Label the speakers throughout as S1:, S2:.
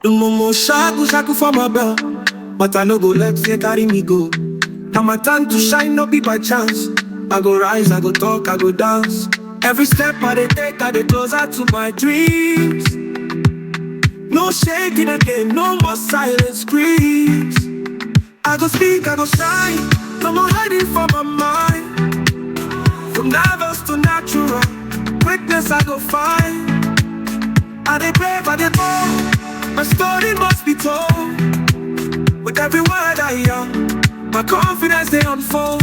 S1: The momo shaku for my bell, but I no go let fear carry me go. Now my time to shine, no be by chance. I go rise, I go talk, I go dance. Every step I dey take, I dey closer to my dreams. No shaking again, no more silent screams. I go speak, I go shine, no more hiding from my mind. From nervous to natural, greatness I go find. I dey brave, I dey bold, my story must be told. With every word I hear, my confidence they unfold.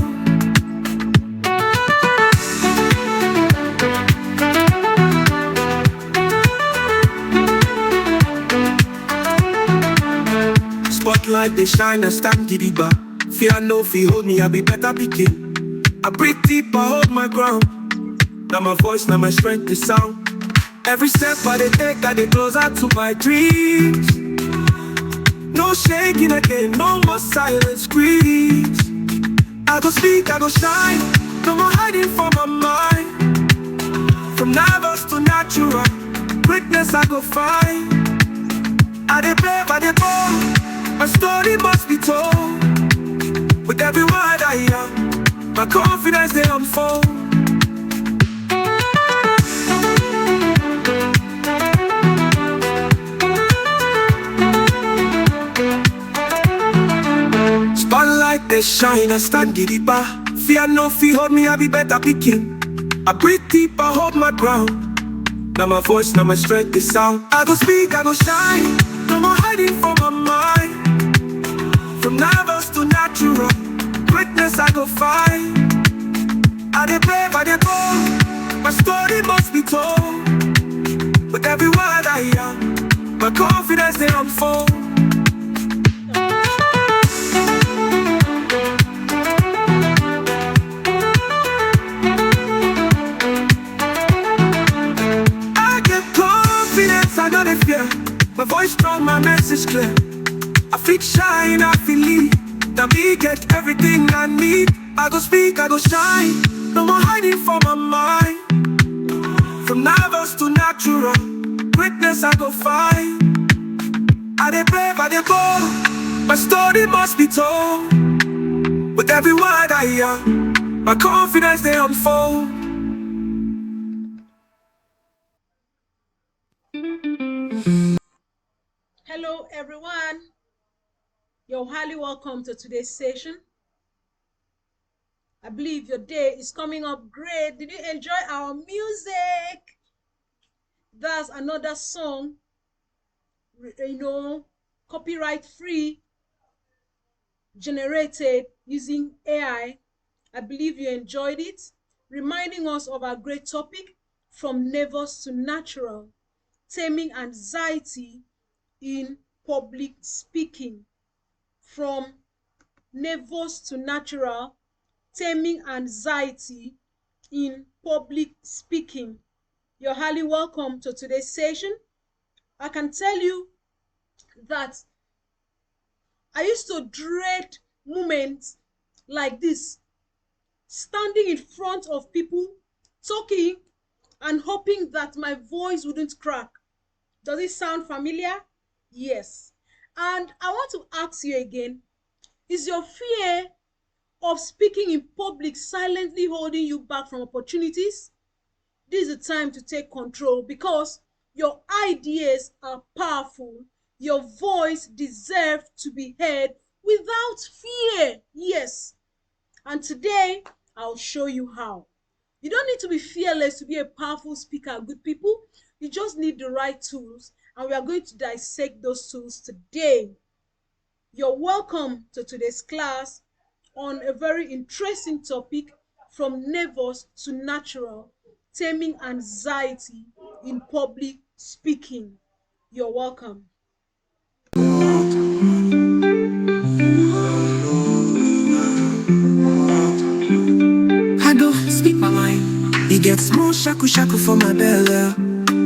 S1: Spotlight they shine and stand gidiba. Fear no fear hold me, I be better begin. I breathe deep, I hold my ground. Now my voice, now my strength is sound. Every step I dey take, I dey closer to my dreams. No shaking again, no more silent screams. I go speak, I go shine, no more hiding from my mind. From nervous to natural, greatness I go find. I dey brave, I dey bold, my story must be told. With every word I hear, my confidence they unfold. Spotlight they shine and stand gidiba. Fear no fear hold me, I be better picking. I breathe deep, I hold my ground. Now my voice, now my strength is sound. I go speak, I go shine, no more hiding from my mind. From nervous to natural, greatness I go find. I dey brave, I dey bold, my story must be told. With every word I hear, my confidence they unfold. I know they fear, my voice strong, my message clear. I feel shine, I feel lead. Now me get everything I need. I go speak, I go shine, no more hiding from my mind. From nervous to natural, greatness I go find. I dey brave, I dey bold, my story must be told. With every word I hear, my confidence they unfold.
S2: Hello everyone, you're highly welcome to today's session. I believe your day is coming up great. Did you enjoy our music? That's another song, copyright free, generated using AI. I believe you enjoyed it, reminding us of our great topic, from nervous to natural, taming anxiety in public speaking. From nervous to natural, taming anxiety in public speaking. You're highly welcome to today's session. I can tell you that I used to dread moments like this, standing in front of people, talking and hoping that my voice wouldn't crack. Does it sound familiar? Yes. And I want to ask you again, is your fear of speaking in public silently holding you back from opportunities? This is the time to take control, because your ideas are powerful. Your voice deserves to be heard without fear. Yes. And today, I'll show you how. You don't need to be fearless to be a powerful speaker, good people. You just need the right tools, and we are going to dissect those tools today. You're welcome to today's class on a very interesting topic, from nervous to natural, taming anxiety in public speaking. You're welcome.
S1: I go speak my mind. It gets more shaku for my belly.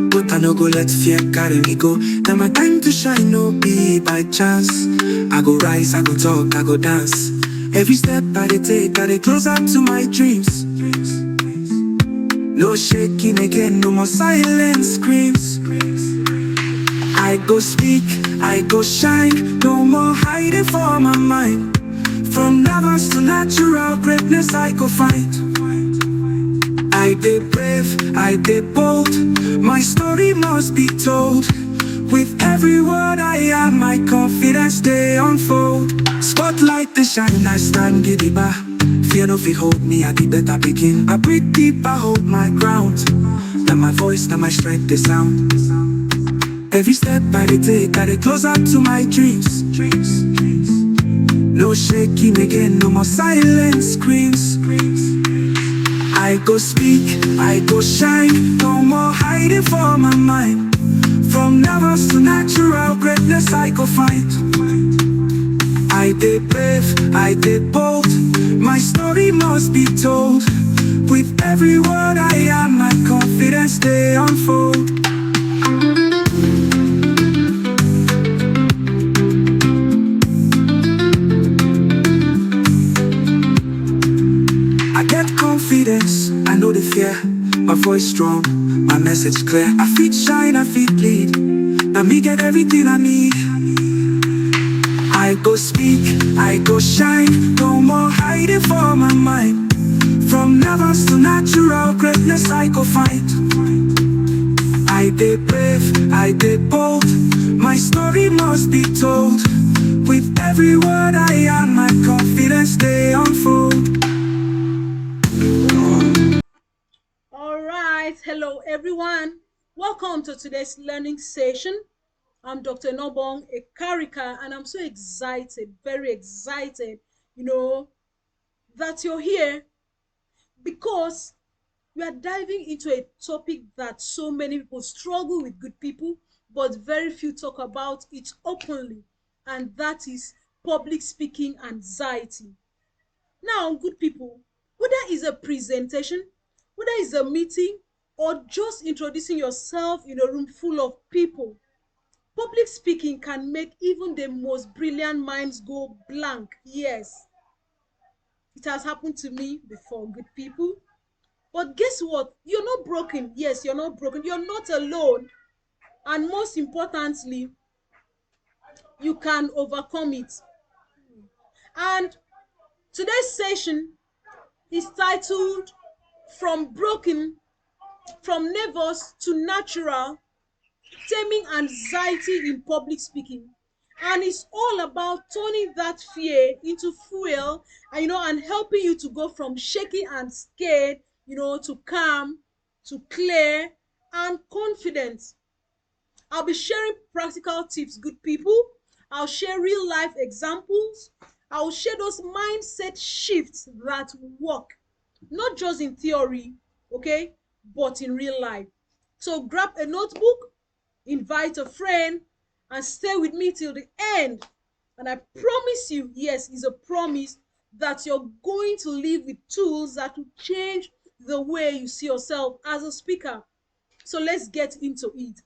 S1: But I no go let fear carry me go. Now my time to shine, no be by chance. I go rise, I go talk, I go dance. Every step I dey take, I dey closer to my dreams. No shaking again, no more silent screams. I go speak, I go shine, no more hiding for my mind. From novice to natural greatness I go find. I did brave, I did bold, my story must be told. With every word I am, my confidence they unfold. Spotlight the shine, I stand gidiba. Fear no fi hold me, I be better begin. I breathe deep, I hold my ground. Now my voice, now my strength, they sound. Every step I dey take, I dey close up to my dreams. No shaking again, no more silent screams. I go speak, I go shine, no more hiding for my mind. From novice to natural greatness I go find. I did brave, I did bold, my story must be told. With every word I am, my confidence they unfold. I get confidence, I know the fear. My voice strong, my message clear. I feet shine, I feet lead. Now me get everything I need. I go speak, I go shine, no more hiding for my mind. From novice to natural greatness I go find. I did brave, I did bold, my story must be told. With every word I am, my confidence they unfold.
S2: All right, hello everyone. Welcome to today's learning session. I'm Dr. Enobong Ekarika, and I'm so excited, very excited, you know, that you're here because we are diving into a topic that so many people struggle with, good people, but very few talk about it openly, and that is public speaking anxiety. Now, good people, whether it's a presentation, whether it's a meeting, or just introducing yourself in a room full of people, public speaking can make even the most brilliant minds go blank. Yes, it has happened to me before, good people. But guess what? You're not broken. Yes, you're not broken. You're not alone. And most importantly, you can overcome it. And today's session is titled From Broken, From Nervous to Natural, Taming Anxiety in Public Speaking. And it's all about turning that fear into fuel and and helping you to go from shaky and scared, to calm, to clear and confident. I'll be sharing practical tips, good people. I'll share real life examples. I'll share those mindset shifts that work, not just in theory, okay, but in real life. So grab a notebook, invite a friend, and stay with me till the end. And I promise you, yes, it's a promise that you're going to live with tools that will change the way you see yourself as a speaker. So let's get into it.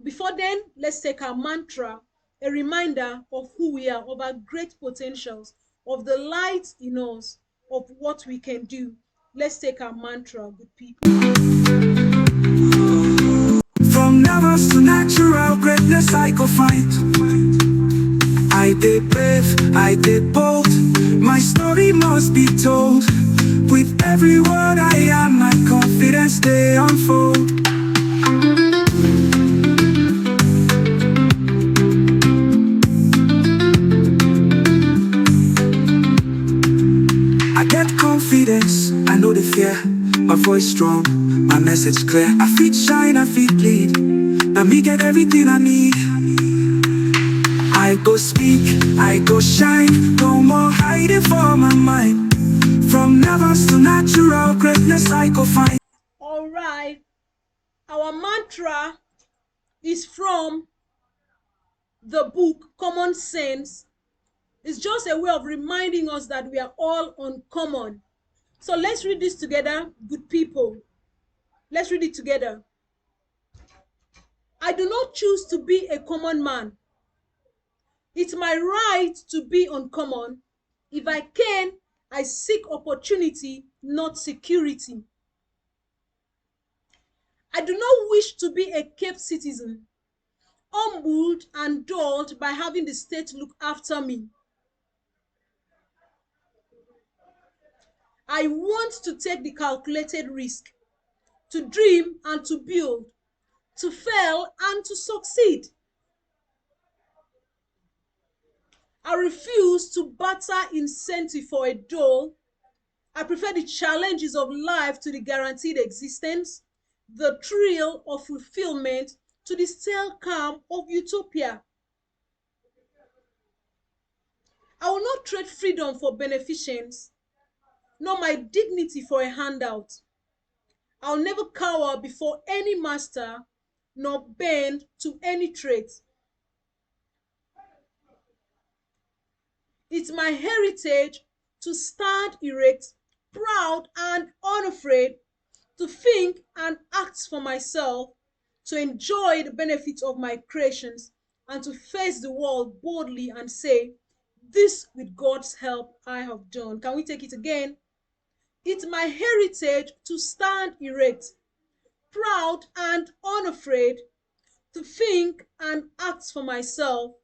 S2: Before then, let's take our mantra, a reminder of who we are, of our great potentials, of the light in us, of what we can do. Let's take our mantra, good people.
S1: From novice to natural greatness I go find. I did brave, I did bold, my story must be told. With every word I am, my confidence they unfold. I get confidence, I know the fear. My voice strong, my message clear. I feet shine, I feet lead. Now me get everything I need. I go speak, I go shine, no more hiding for my mind. From novice to natural greatness I go find.
S2: All right, our mantra is from the book Common Sense. It's just a way of reminding us that we are all uncommon. So let's read this together, good people. Let's read it together. I do not choose to be a common man. It's my right to be uncommon. If I can, I seek opportunity, not security. I do not wish to be a Cape citizen. humbled and dulled by having the state look after me. I want to take the calculated risk, to dream and to build, to fail and to succeed. I refuse to barter incentive for a dole. I prefer the challenges of life to the guaranteed existence, the thrill of fulfillment to the stale calm of utopia. I will not trade freedom for beneficence, nor my dignity for a handout. I'll never cower before any master, nor bend to any trait. It's my heritage to stand erect, proud and unafraid, to think and act for myself, to enjoy the benefits of my creations, and to face the world boldly and say, this with God's help I have done. Can we take it again? It's my heritage to stand erect, proud and unafraid, to think and act for myself,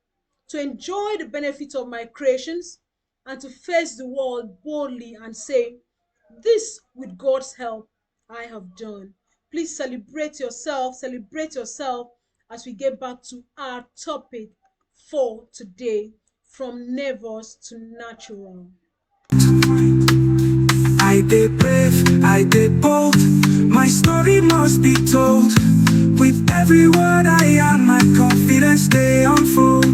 S2: to enjoy the benefits of my creations, and to face the world boldly and say, this with God's help I have done. Please celebrate yourself as we get back to our topic for today, from nervous to natural.
S1: I did brave, I did bold. My story must be told. With every word I am, my confidence they unfold.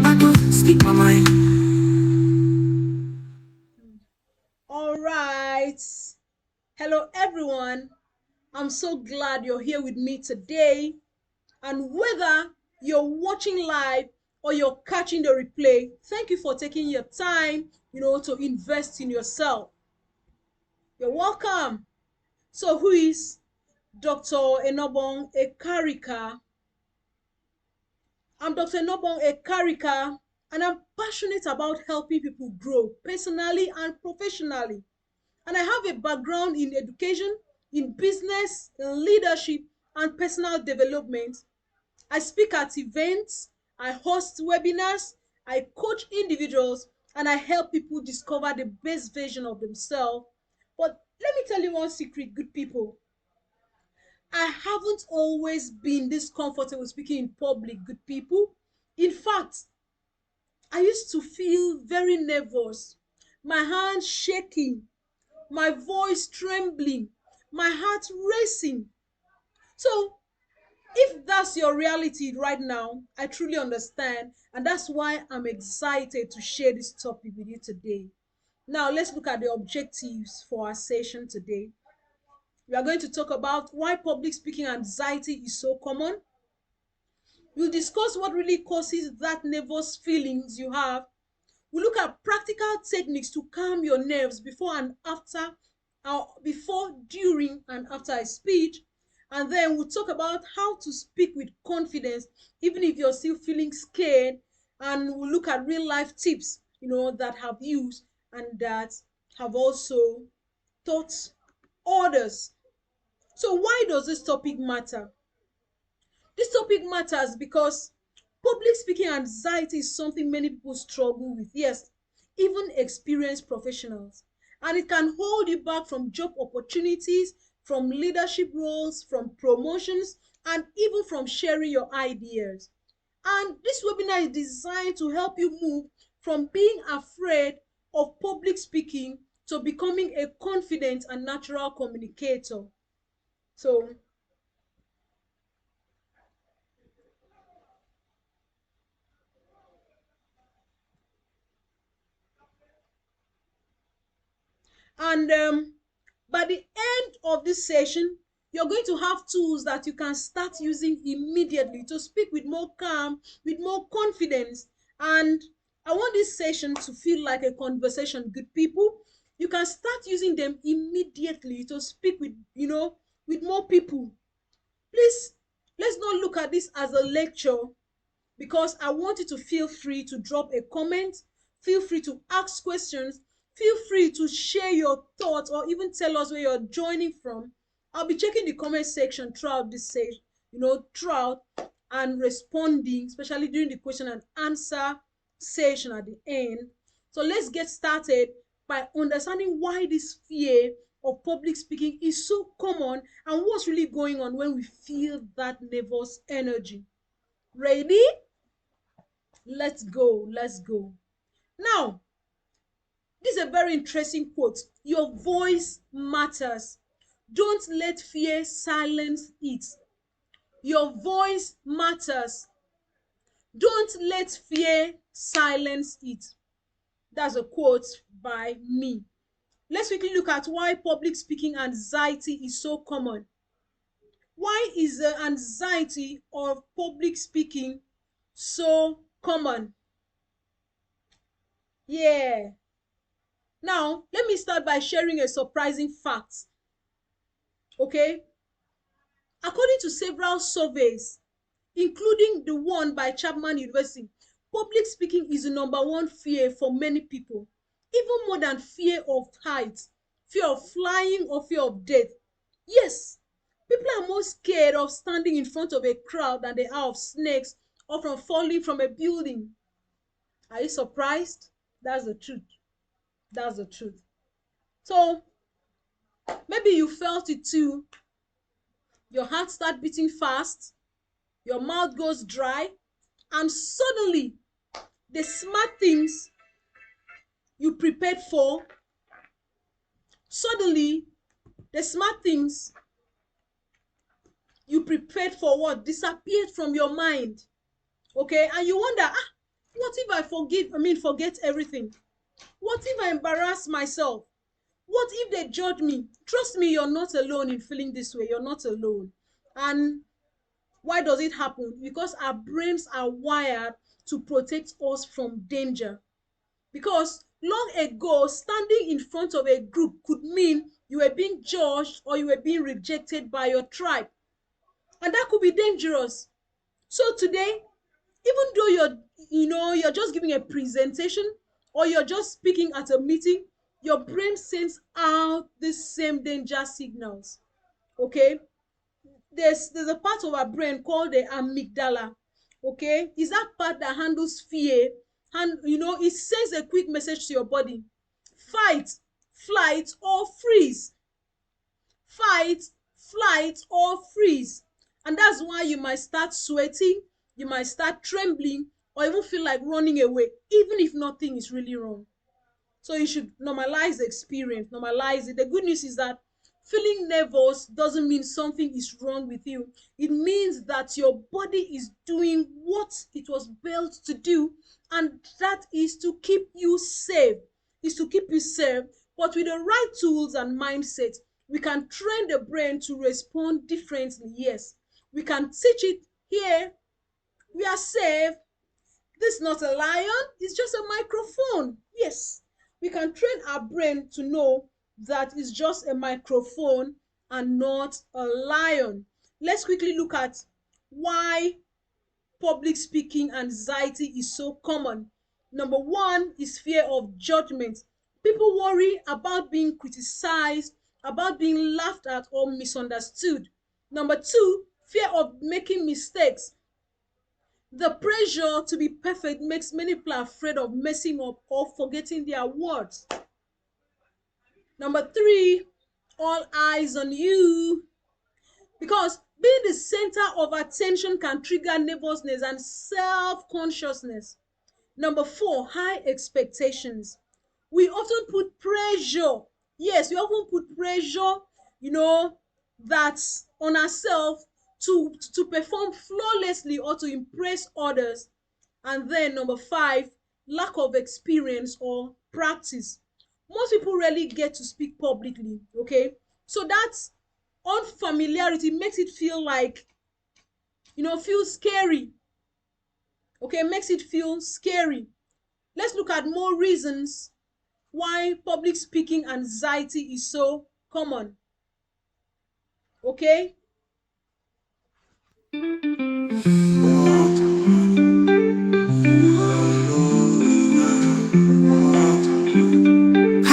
S1: I will speak my mind.
S2: All right. Hello, everyone. I'm so glad you're here with me today. And whether you're watching live or you're catching the replay, thank you for taking your time, to invest in yourself. You're welcome. So, who is Dr. Enobong Ekarika? I'm Dr. Enobong Ekarika, and I'm passionate about helping people grow personally and professionally. And I have a background in education, in business, in leadership, and personal development. I speak at events, I host webinars, I coach individuals, and I help people discover the best version of themselves. But let me tell you one secret, good people. I haven't always been this comfortable speaking in public, good people. In fact, I used to feel very nervous, my hands shaking, my voice trembling, my heart racing. So, if that's your reality right now, I truly understand, and that's why I'm excited to share this topic with you today. Now, let's look at the objectives for our session today. We are going to talk about why public speaking anxiety is so common. We'll discuss what really causes that nervous feelings you have. We look at practical techniques to calm your nerves before and after, before, during, and after a speech. And then we'll talk about how to speak with confidence, even if you're still feeling scared. And we'll look at real life tips, that have used and that have also taught others. So, why does this topic matter? This topic matters because public speaking anxiety is something many people struggle with. Yes, even experienced professionals. And it can hold you back from job opportunities, from leadership roles, from promotions, and even from sharing your ideas. And this webinar is designed to help you move from being afraid of public speaking to becoming a confident and natural communicator. So, and by the end of this session, you're going to have tools that you can start using immediately to speak with more calm, with more confidence. And I want this session to feel like a conversation, good people. You can start using them immediately to speak with, with more people. Please, let's not look at this as a lecture, because I want you to feel free to drop a comment, feel free to ask questions, Feel free to share your thoughts or even tell us where you're joining from. I'll be checking the comment section throughout this session, throughout, and responding, especially during the question and answer session at the end. So let's get started by understanding why this fear of public speaking is so common and what's really going on when we feel that nervous energy. Ready? Let's go. Let's go. Now, this is a very interesting quote. Your voice matters. Don't let fear silence it. Your voice matters. Don't let fear silence it. That's a quote by me. Let's quickly look at why public speaking anxiety is so common. Why is the anxiety of public speaking so common? Yeah. Now, let me start by sharing a surprising fact. Okay? According to several surveys, including the one by Chapman University, public speaking is the number one fear for many people, even more than fear of heights, fear of flying, or fear of death. Yes, people are more scared of standing in front of a crowd than they are of snakes or from falling from a building. Are you surprised? That's the truth. That's the truth. So maybe you felt it too. Your heart starts beating fast, your mouth goes dry, and suddenly the smart things you prepared for, suddenly the smart things you prepared for what disappeared from your mind. Okay, and you wonder, what if forget everything? What if I embarrass myself? What if they judge me? Trust me, you're not alone in feeling this way. You're not alone. And why does it happen? Because our brains are wired to protect us from danger. Because long ago, standing in front of a group could mean you were being judged or you were being rejected by your tribe. And that could be dangerous. So today, even though you're just giving a presentation or you're just speaking at a meeting, your brain sends out the same danger signals. Okay? There's a part of our brain called the amygdala. Okay, is that part that handles fear, and it sends a quick message to your body: fight, flight, or freeze. Fight, flight, or freeze. And that's why you might start sweating, you might start trembling, or even feel like running away, even if nothing is really wrong. So you should normalize the experience, normalize it. The good news is that feeling nervous doesn't mean something is wrong with you. It means that your body is doing what it was built to do, and that is to keep you safe. Is to keep you safe. But with the right tools and mindset, we can train the brain to respond differently. Yes, we can teach it here. We are safe. This is not a lion, it's just a microphone. Yes, we can train our brain to know that it's just a microphone and not a lion. Let's quickly look at why public speaking anxiety is so common. Number one is fear of judgment. People worry about being criticized, about being laughed at or misunderstood. Number two, fear of making mistakes. The pressure to be perfect makes many people afraid of messing up or forgetting their words. Number three, all eyes on you. Because being the center of attention can trigger nervousness and self-consciousness. Number four, high expectations. We often put pressure. Yes, we often put pressure, you know, that's on ourselves to perform flawlessly or to impress others. And then number five, lack of experience or practice. Most people rarely get to speak publicly, okay? So that unfamiliarity makes it feel like, feel scary, okay? Makes it feel scary. Let's look at more reasons why public speaking anxiety is so common, okay?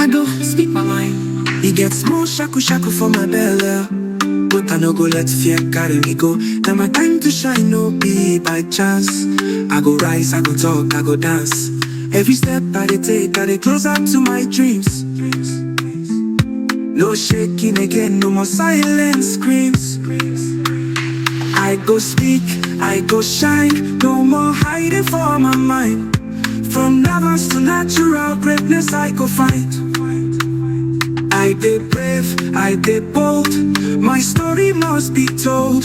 S1: I go speak my mind. He gets more shaku shaku for my belly. But I no go let fear carry me go. Now my time to shine no be by chance. I go rise, I go talk, I go dance. Every step I dey take, I dey close up to my dreams. No shaking again, no more silent screams. I go speak, I go shine. No more hiding for my mind. From nervous to natural greatness I go find. I dey brave, I dey bold. My story must be told.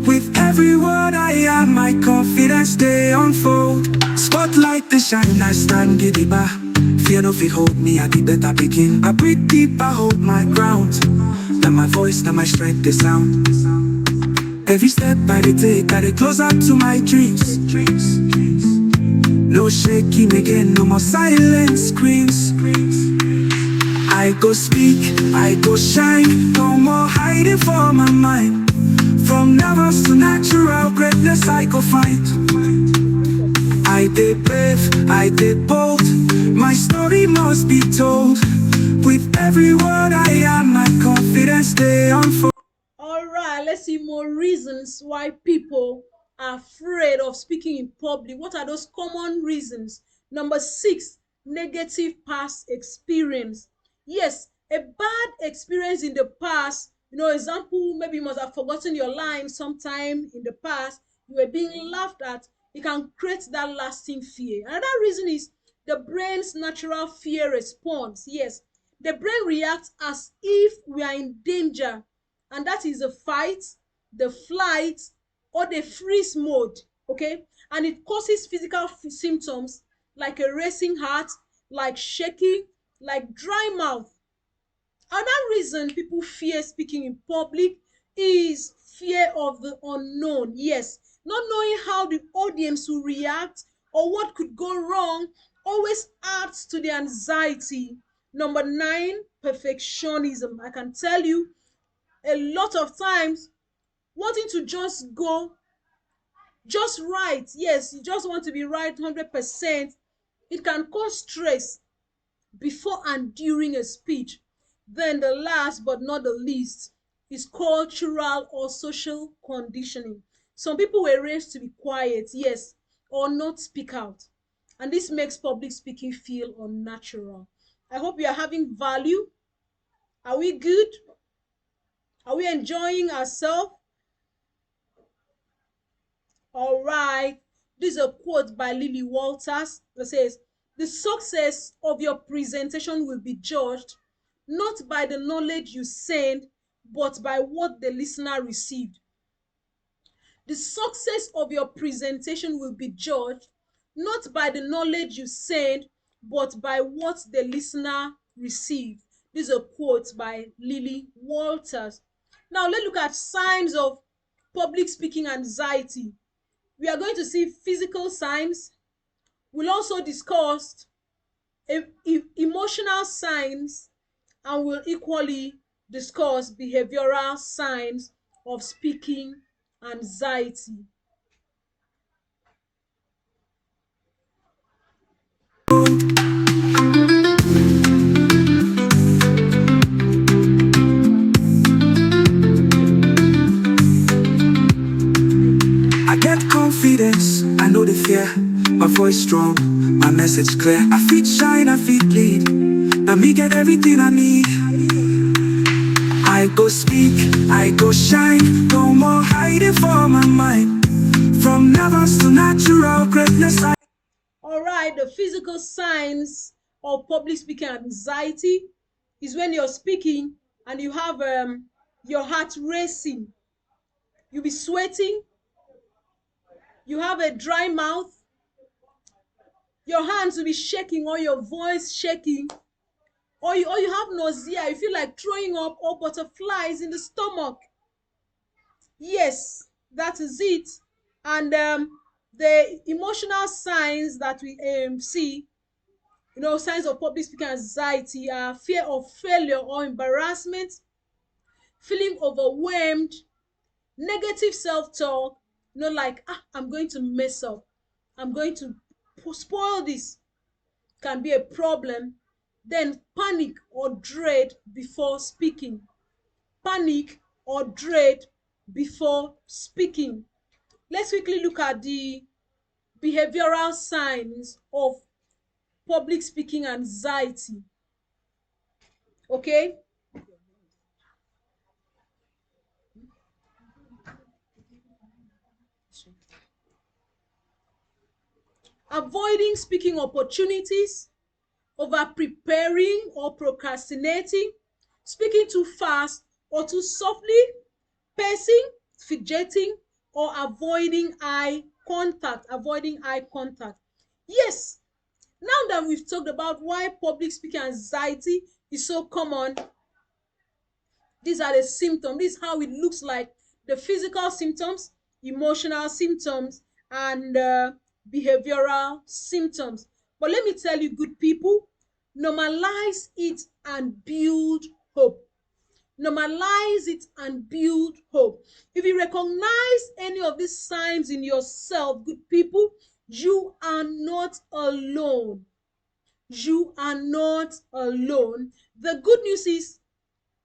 S1: With every word I am, my confidence they unfold. Spotlight the shine, I stand gidigba. Fear no fit hold me, I be better begin. I breathe deep, I hold my ground. Now my voice, now my strength, they sound. Every step I dey take, I dey close up to my dreams. No shaking again, no more silent screams. I go speak, I go shine. No more hiding for my mind. From nervous to natural greatness I go find. I dey brave, I dey bold. My story must be told. With every word I am, my confidence they unfold.
S2: All right, let's see more reasons why people are afraid of speaking in public. What are those common reasons? Number 6, negative past experience. Yes, a bad experience in the past, example, maybe you must have forgotten your line sometime in the past, you were being laughed at, it can create that lasting fear. Another reason is the brain's natural fear response. Yes, the brain reacts as if we are in danger, and that is the fight, the flight, or the freeze mode. Okay, and it causes physical symptoms like a racing heart, like shaking, like dry mouth. Another reason people fear speaking in public is fear of the unknown. Yes, not knowing how the audience will react or what could go wrong always adds to the anxiety. Number 9, perfectionism. I can tell you, a lot of times, wanting to just go just right, yes, you just want to be right 100%, it can cause stress before and during a speech. Then the last but not the least is cultural or social conditioning. Some people were raised to be quiet, yes, or not speak out, and this makes public speaking feel unnatural. I hope you are having value. Are we good? Are we enjoying ourselves? All right. This is a quote by Lily Walters that says, "The success of your presentation will be judged not by the knowledge you send, but by what the listener received." The success of your presentation will be judged not by the knowledge you send, but by what the listener received. This is a quote by Lily Walters. Now let's look at signs of public speaking anxiety. We are going to see physical signs. We'll also discuss emotional signs, and we'll equally discuss behavioral signs of speaking anxiety.
S1: I get confidence, I know the fear. My voice strong, my message clear. I fit shine, I fit lead. Now me get everything I need. I go speak, I go shine. No more hiding for my mind. From nervous to natural greatness.
S2: All right, the physical signs of public speaking anxiety is when you're speaking and you have your heart racing, you'll be sweating, you have a dry mouth, your hands will be shaking or your voice shaking, or you have nausea, you feel like throwing up, or butterflies in the stomach. Yes, that is it. And the emotional signs that we see, signs of public speaking anxiety are fear of failure or embarrassment, feeling overwhelmed, negative self-talk, like, I'm going to mess up, I'm going to spoil this, can be a problem. Then panic or dread before speaking. Panic or dread before speaking. Let's quickly look at the behavioral signs of public speaking anxiety. Okay? Avoiding speaking opportunities, over preparing or procrastinating, speaking too fast or too softly, pacing, fidgeting, or avoiding eye contact. Avoiding eye contact. Yes, now that we've talked about why public speaking anxiety is so common, these are the symptoms. This is how it looks like: the physical symptoms, emotional symptoms, and behavioral symptoms. But let me tell you, good people, normalize it and build hope. Normalize it and build hope. If you recognize any of these signs in yourself, good people, you are not alone. You are not alone. The good news is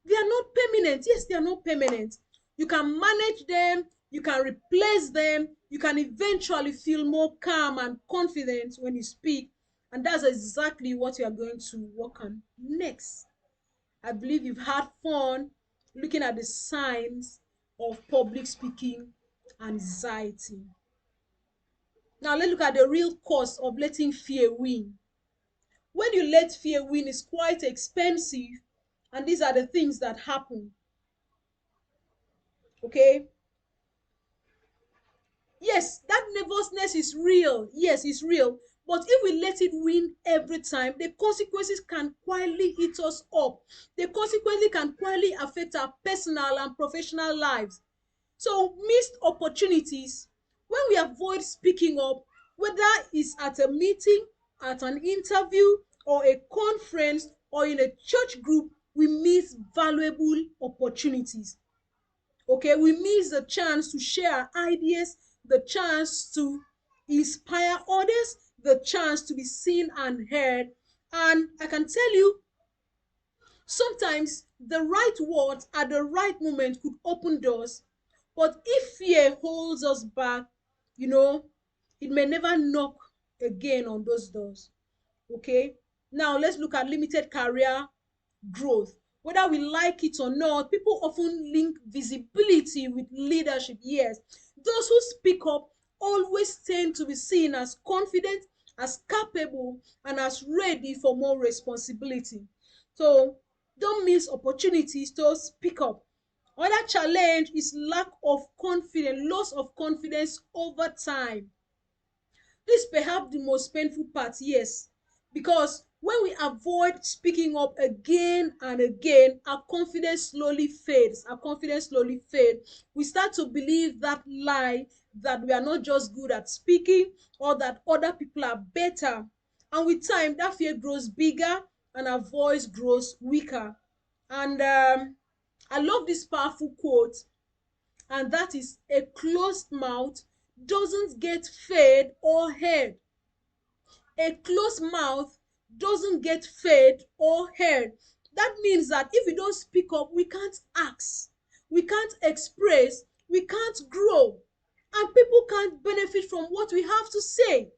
S2: they are not permanent. Yes, they are not permanent. You can manage them, you can replace them, you can eventually feel more calm and confident when you speak. And that's exactly what you are going to work on next. I believe you've had fun looking at the signs of public speaking anxiety. Now let's look at the real cost of letting fear win. When you let fear win, it's quite expensive, and these are the things that happen. Okay? Yes, that nervousness is real. Yes, it's real. But if we let it win every time, the consequences can quietly eat us up. The consequences can quietly affect our personal and professional lives. So, missed opportunities. When we avoid speaking up, whether it's at a meeting, at an interview, or a conference, or in a church group, we miss valuable opportunities. Okay, we miss the chance to share our ideas, the chance to inspire others, the chance to be seen and heard. And I can tell you, sometimes the right words at the right moment could open doors, but if fear holds us back, you know, it may never knock again on those doors. Okay, now let's look at limited career growth. Whether we like it or not, people often link visibility with leadership. Yes, those who speak up always tend to be seen as confident, as capable, and as ready for more responsibility. So don't miss opportunities to speak up. Another challenge is lack of confidence, loss of confidence over time. This perhaps the most painful part, yes, because when we avoid speaking up again and again, our confidence slowly fades. Our confidence slowly fades. We start to believe that lie that we are not just good at speaking or that other people are better. And with time, that fear grows bigger and our voice grows weaker. And I love this powerful quote, and that is: a closed mouth doesn't get fed or heard. A closed mouth doesn't get fed or heard. That means that if we don't speak up, we can't ask, we can't express, we can't grow, and people can't benefit from what we have to say.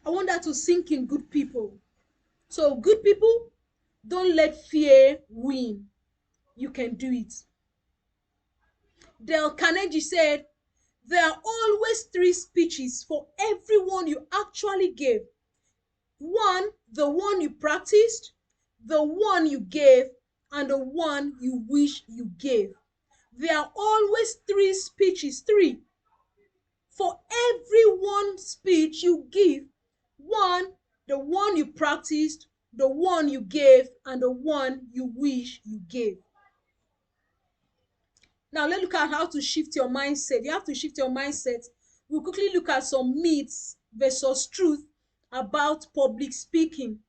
S2: I want that to sink in, good people. So, good people, don't let fear win. You can do it. Dale Carnegie said, there are always three speeches for everyone you actually gave. One, the one you practiced, the one you gave, and the one you wish you gave. There are always three speeches, three. For every one speech you give: one, the one you practiced, the one you gave, and the one you wish you gave. Now let's look at how to shift your mindset. You have to shift your mindset. We'll quickly look at some myths versus truth about public speaking.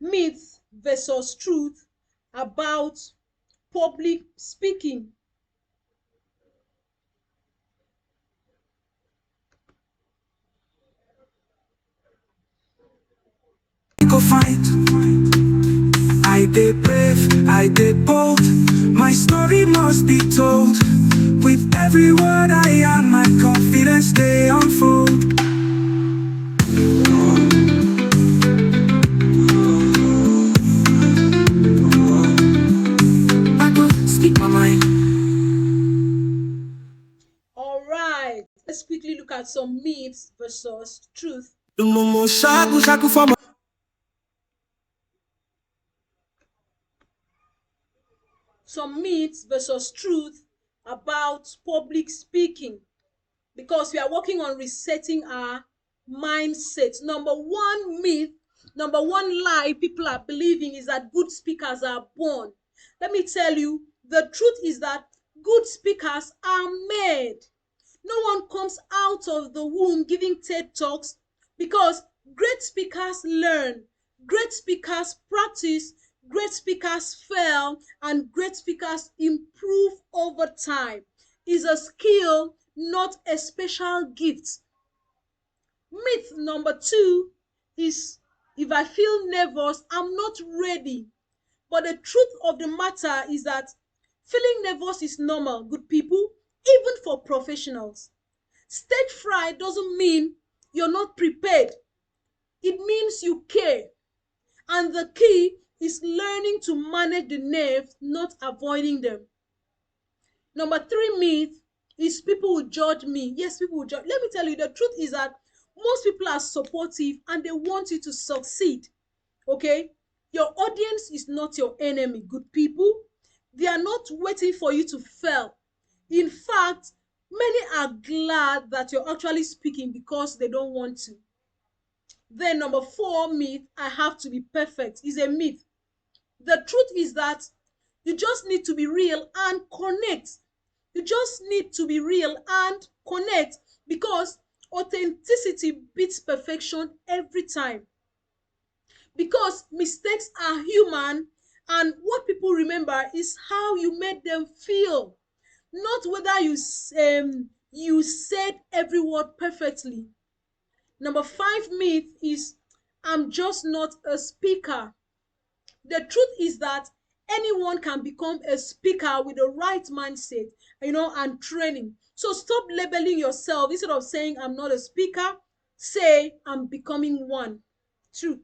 S2: Myth versus truth about public speaking.
S1: Go fight. dey brave, I dey bold. My story must be told. With every word I am, my confidence they unfold. I go speak my mind.
S2: All right, let's quickly look at some myths versus truth.
S1: Lumomo shaku shaku for my.
S2: Some myths versus truth about public speaking, because we are working on resetting our mindset. Number one myth, number one lie people are believing is that good speakers are born. Let me tell you, the truth is that good speakers are made. No one comes out of the womb giving TED Talks, because great speakers learn, great speakers practice, great speakers fail, and great speakers improve over time. Is a skill, not a special gift. Myth number two is, if I feel nervous, I'm not ready. But the truth of the matter is that feeling nervous is normal, good people, even for professionals. Stage fright doesn't mean you're not prepared. It means you care. And the key is learning to manage the nerves, not avoiding them. Number three myth is people will judge me. Yes, people will judge. Let me tell you, the truth is that most people are supportive and they want you to succeed. Okay? Your audience is not your enemy, good people. They are not waiting for you to fail. In fact, many are glad that you're actually speaking because they don't want to. Then, number four myth, I have to be perfect, is a myth. The truth is that you just need to be real and connect. You just need to be real and connect, because authenticity beats perfection every time. Because mistakes are human, and what people remember is how you made them feel, not whether you said every word perfectly. Number five myth is, I'm just not a speaker. The truth is that anyone can become a speaker with the right mindset, and training. So stop labeling yourself. Instead of saying I'm not a speaker, say I'm becoming one. True.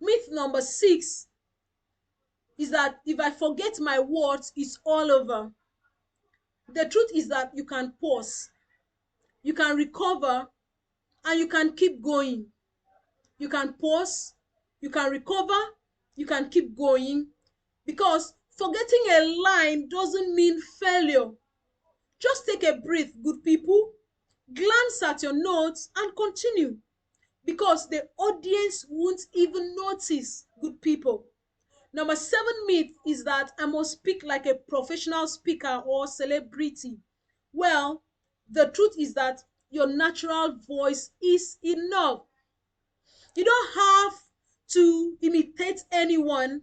S2: Myth number six is that if I forget my words, it's all over. The truth is that you can pause, you can recover, and you can keep going. You can pause, you can recover, you can keep going, because forgetting a line doesn't mean failure. Just take a breath, good people, glance at your notes and continue, because the audience won't even notice, good people. Number seven myth is that I must speak like a professional speaker or celebrity. Well, the truth is that your natural voice is enough. You don't have to imitate anyone.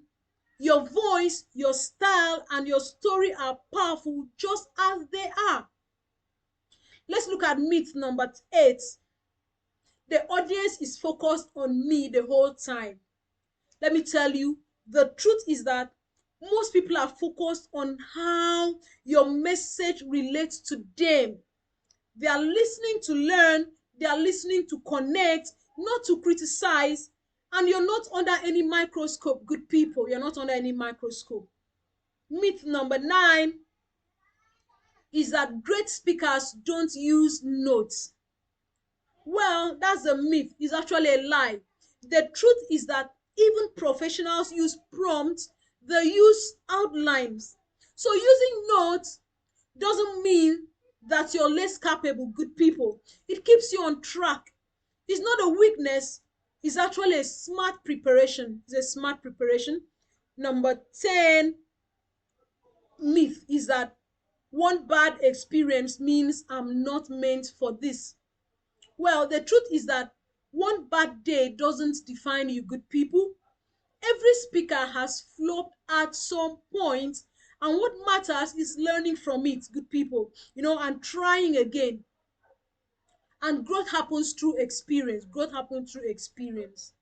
S2: Your voice, your style, and your story are powerful just as they are. Let's look at myth number eight. The audience is focused on me the whole time. Let me tell you, the truth is that most people are focused on how your message relates to them. They are listening to learn, they are listening to connect, not to criticize. And you're not under any microscope, good people. You're not under any microscope. Myth number nine is that great speakers don't use notes. Well, that's a myth. It's actually a lie. The truth is that even professionals use prompts, they use outlines. So using notes doesn't mean that you're less capable, good people. It keeps you on track. It's not a weakness, it's actually a smart preparation. It's a smart preparation. Number 10 myth is that one bad experience means I'm not meant for this. Well, the truth is that one bad day doesn't define you, good people. Every speaker has flopped at some point, and what matters is learning from it, good people, and trying again. And growth happens through experience. Growth happens through experience.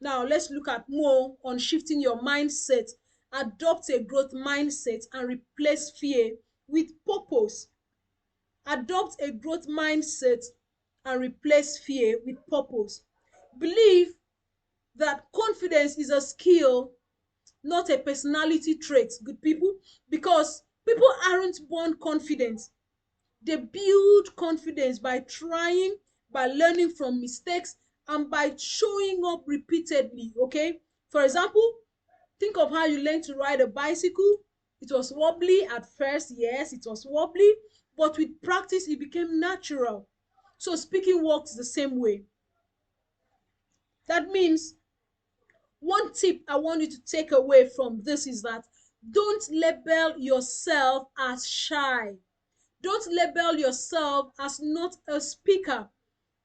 S2: Now, let's look at more on shifting your mindset. Adopt a growth mindset and replace fear with purpose. Adopt a growth mindset and replace fear with purpose. Believe that confidence is a skill, not a personality trait, good people, because people aren't born confident. They build confidence by trying, by learning from mistakes, and by showing up repeatedly. Okay, for example, think of how you learned to ride a bicycle. It was wobbly at first, yes, it was wobbly, but with practice it became natural. So speaking works the same way. That means one tip I want you to take away from this is that don't label yourself as shy. Don't label yourself as not a speaker.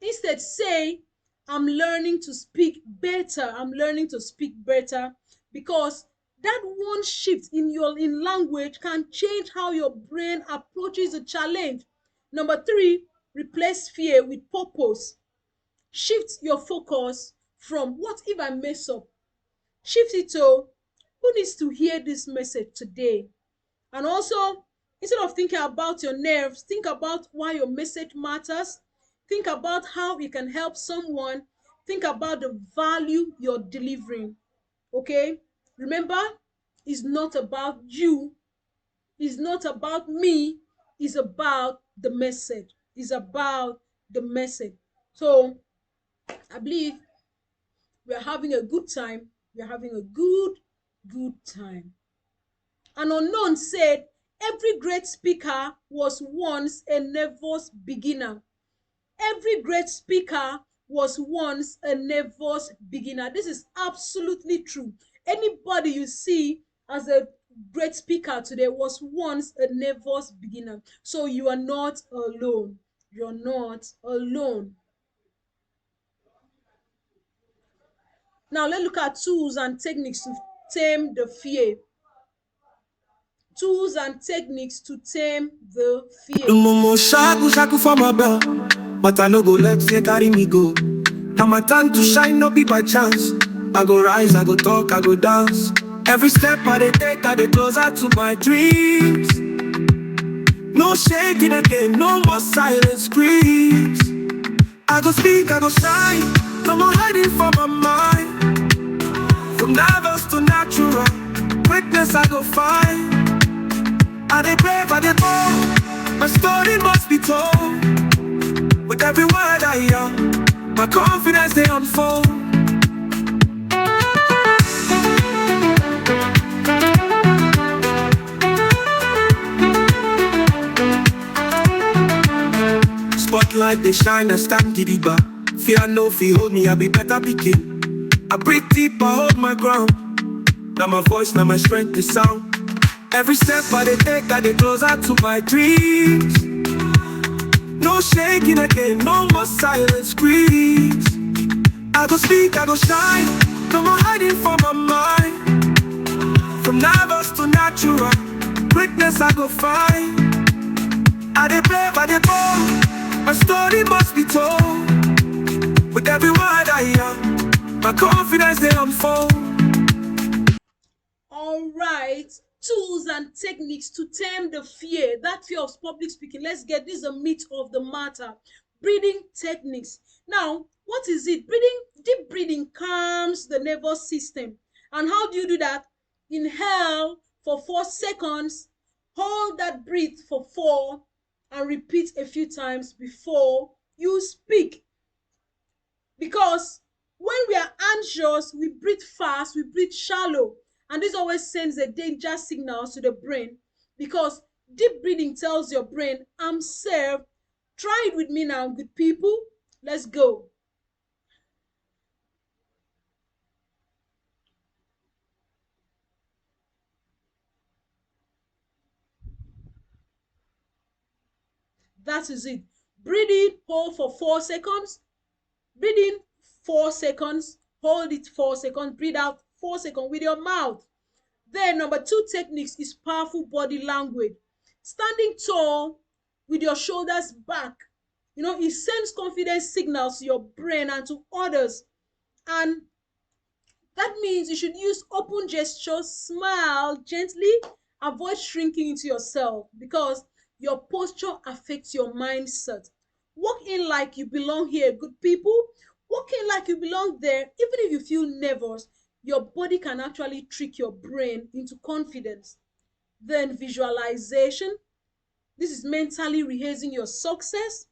S2: Instead, say, I'm learning to speak better. I'm learning to speak better, because that one shift in your in language can change how your brain approaches a challenge. Number three, replace fear with purpose. Shift your focus from what if I mess up? Shift it to who needs to hear this message today? And also, instead of thinking about your nerves, think about why your message matters. Think about how you can help someone. Think about the value you're delivering. Okay? Remember, it's not about you, it's not about me, it's about the message. It's about the message. So, I believe we're having a good time. We're having a good time. An unknown said, every great speaker was once a nervous beginner. Every great speaker was once a nervous beginner. This is absolutely true. Anybody you see as a great speaker today was once a nervous beginner. So you are not alone. You're not alone. Now let's look at tools and techniques to tame the fear. Tools and techniques to tame the
S1: The
S2: fear.
S1: momo shaku shaku for my bell, but I no go let fear carry me go. Now my time to shine, no be by chance. I go rise, I go talk, I go dance. Every step I dey take, I dey closer to my dreams. No shaking again, no more silent screams. I go speak, I go shine. No more hiding from my mind. From nervous to natural, greatness I go find. I dey brave, I dey bold. My story must be told. With every word I yell, my confidence they unfold. Spotlight they shine and stand gidigba. Fear no fear hold me, I be better pikin. I breathe deep, I hold my ground. Now my voice, now my strength is sound. Every step I dey take, I dey closer to my dreams. No shaking again, no more silent screams. I go speak, I go shine. No more hiding from my mind. From nervous to natural, greatness I go find. I dey brave, I dey bold. My story must be told. With every word I am, my confidence they unfold.
S2: All right, tools and techniques to tame the fear, that fear of public speaking. Let's get this, a meat of the matter. Breathing techniques. Now, what is it? Deep breathing calms the nervous system. And how do you do that? Inhale for 4 seconds, hold that breath for 4, and repeat a few times before you speak. Because when we are anxious, we breathe fast, we breathe shallow, and this always sends a danger signal to the brain, because deep breathing tells your brain, I'm safe. Try it with me now, good people. Let's go. That is it. Breathe in, hold for 4 seconds. Breathe in 4 seconds, hold it 4 seconds, breathe out 4 seconds with your mouth. Then number two techniques is powerful body language. Standing tall with your shoulders back. It sends confidence signals to your brain and to others. And That means you should use open gestures, smile gently, avoid shrinking into yourself because your posture affects your mindset. Walk in like you belong here, good people. Walk in like you belong there. Even if you feel nervous, your body can actually trick your brain into confidence. Then visualization. This is mentally rehearsing your success.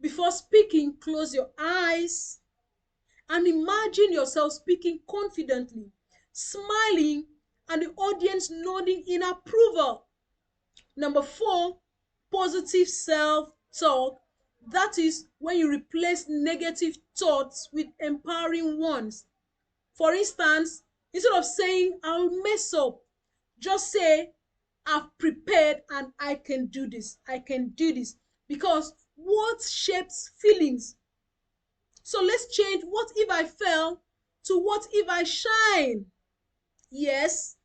S2: Before speaking, close your eyes and imagine yourself speaking confidently, smiling, and the audience nodding in approval. Number four, positive self talk. That is when you replace negative thoughts with empowering ones. For instance, instead of saying, I'll mess up, just say, I've prepared and I can do this. I can do this. Because words shapes feelings. So let's change what if I fail to what if I shine. Yes,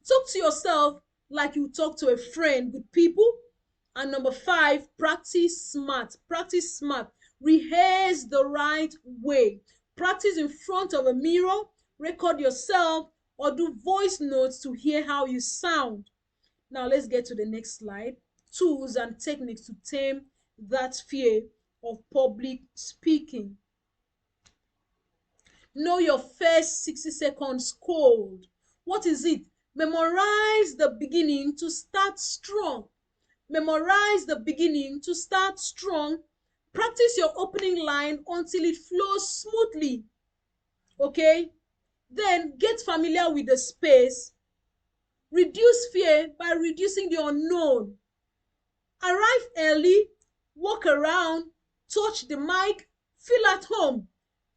S2: talk to yourself like you talk to a friend, good people. And number five, practice smart. Practice smart. Rehearse the right way. Practice in front of a mirror, record yourself, or do voice notes to hear how you sound. Now let's get to the next slide. Tools and techniques to tame that fear of public speaking. Know your first 60 seconds code. What is it? Memorize the beginning to start strong. Memorize the beginning to start strong. Practice your opening line until it flows smoothly. Okay? Then get familiar with the space. Reduce fear by reducing the unknown. Arrive early, walk around, touch the mic, feel at home.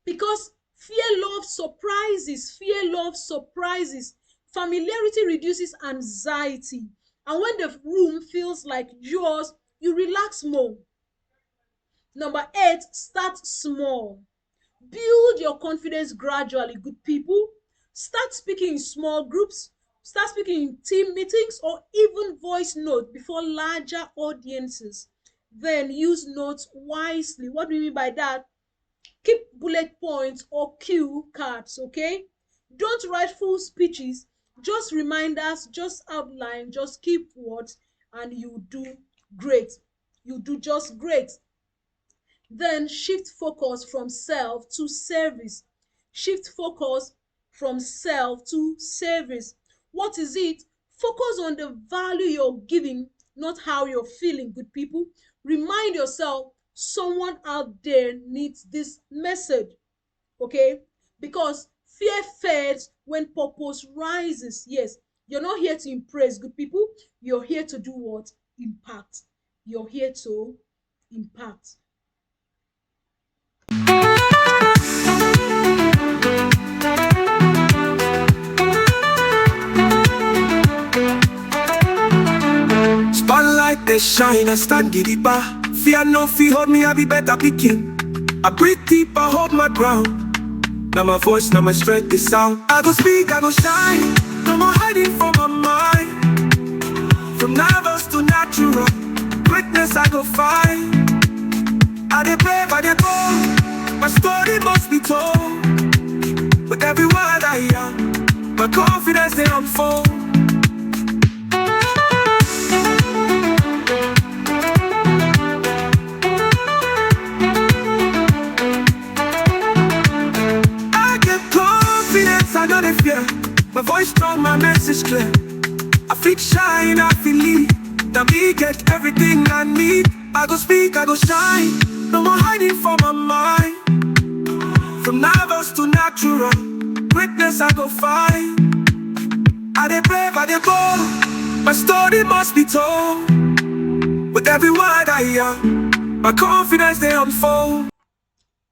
S2: Because fear loves surprises. Fear loves surprises. Familiarity reduces anxiety. And when the room feels like yours, you relax more. Number eight, start small. Build your confidence gradually, good people. Start speaking in small groups, start speaking in team meetings, or even voice note before larger audiences. Then use notes wisely. What do we mean by that? Keep bullet points or cue cards, okay? Don't write full speeches, just reminders, just outline, just keep words, and you do great. You do just great. Then shift focus from self to service. Shift focus from self to service. What is it? Focus on the value you're giving, not how you're feeling, good people. Remind yourself someone out there needs this message, okay? Because fear fades when purpose rises. Yes, you're not here to impress, good people. You're here to do what? Impact. You're here to impact.
S1: Spotlight they shine, I stand gidigba. Fear no fear, hold me, I be better picking. I breathe deep, I hold my ground. Now my voice, now my strength is sound. I go speak, I go shine. No more hiding from my mind. From nervous to natural, greatness I go find. I dey brave, I dey bold. My story must be told. With every word I am, my confidence they unfold. I get confidence, I know they fear. My voice strong, my message clear. I feel shine, I feel lead. Now me get everything I need. I go speak, I go shine. No more hiding from my mind. From nervous to natural, greatness I go find. I dey brave, I dey bold. My story must be told. With every word I am, my confidence they unfold.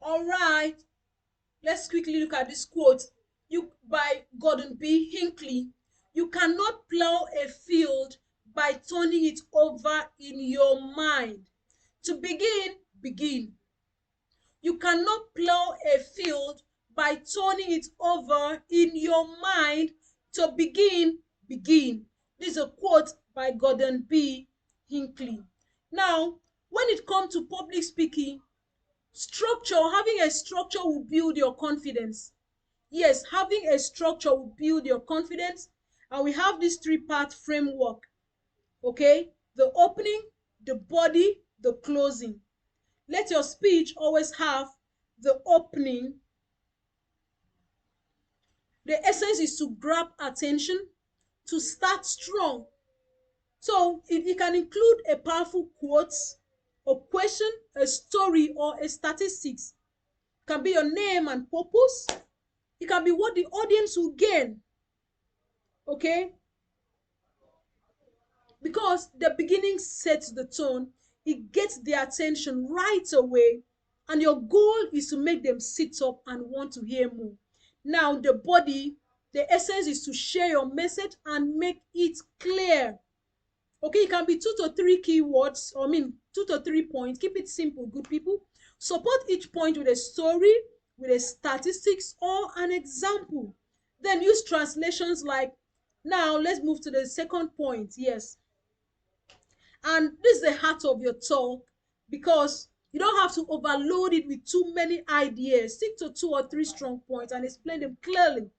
S2: All right, let's quickly look at this quote by Gordon B. Hinckley. You cannot plow a field by turning it over in your mind. To begin, begin. You cannot plow a field by turning it over in your mind. To begin, begin. This is a quote by Gordon B. Hinckley. Now, when it comes to public speaking, having a structure will build your confidence. Yes, having a structure will build your confidence. And we have this three-part framework. Okay, the opening, the body, the closing. Let your speech always have the opening. The essence is to grab attention, to start strong. So it can include a powerful quote, a question, a story, or a statistics. It can be your name and purpose. It can be what the audience will gain. Okay, because the beginning sets the tone, it gets their attention right away, and your goal is to make them sit up and want to hear more. Now, the body, the essence is to share your message and make it clear. Okay, it can be 2 to 3 keywords, or I mean 2 to 3 points. Keep it simple, good people. Support each point with a story, with a statistics, or an example. Then use translations like, now let's move to the second point. Yes, and this is the heart of your talk, because you don't have to overload it with too many ideas. Stick to 2 or 3 strong points and explain them clearly.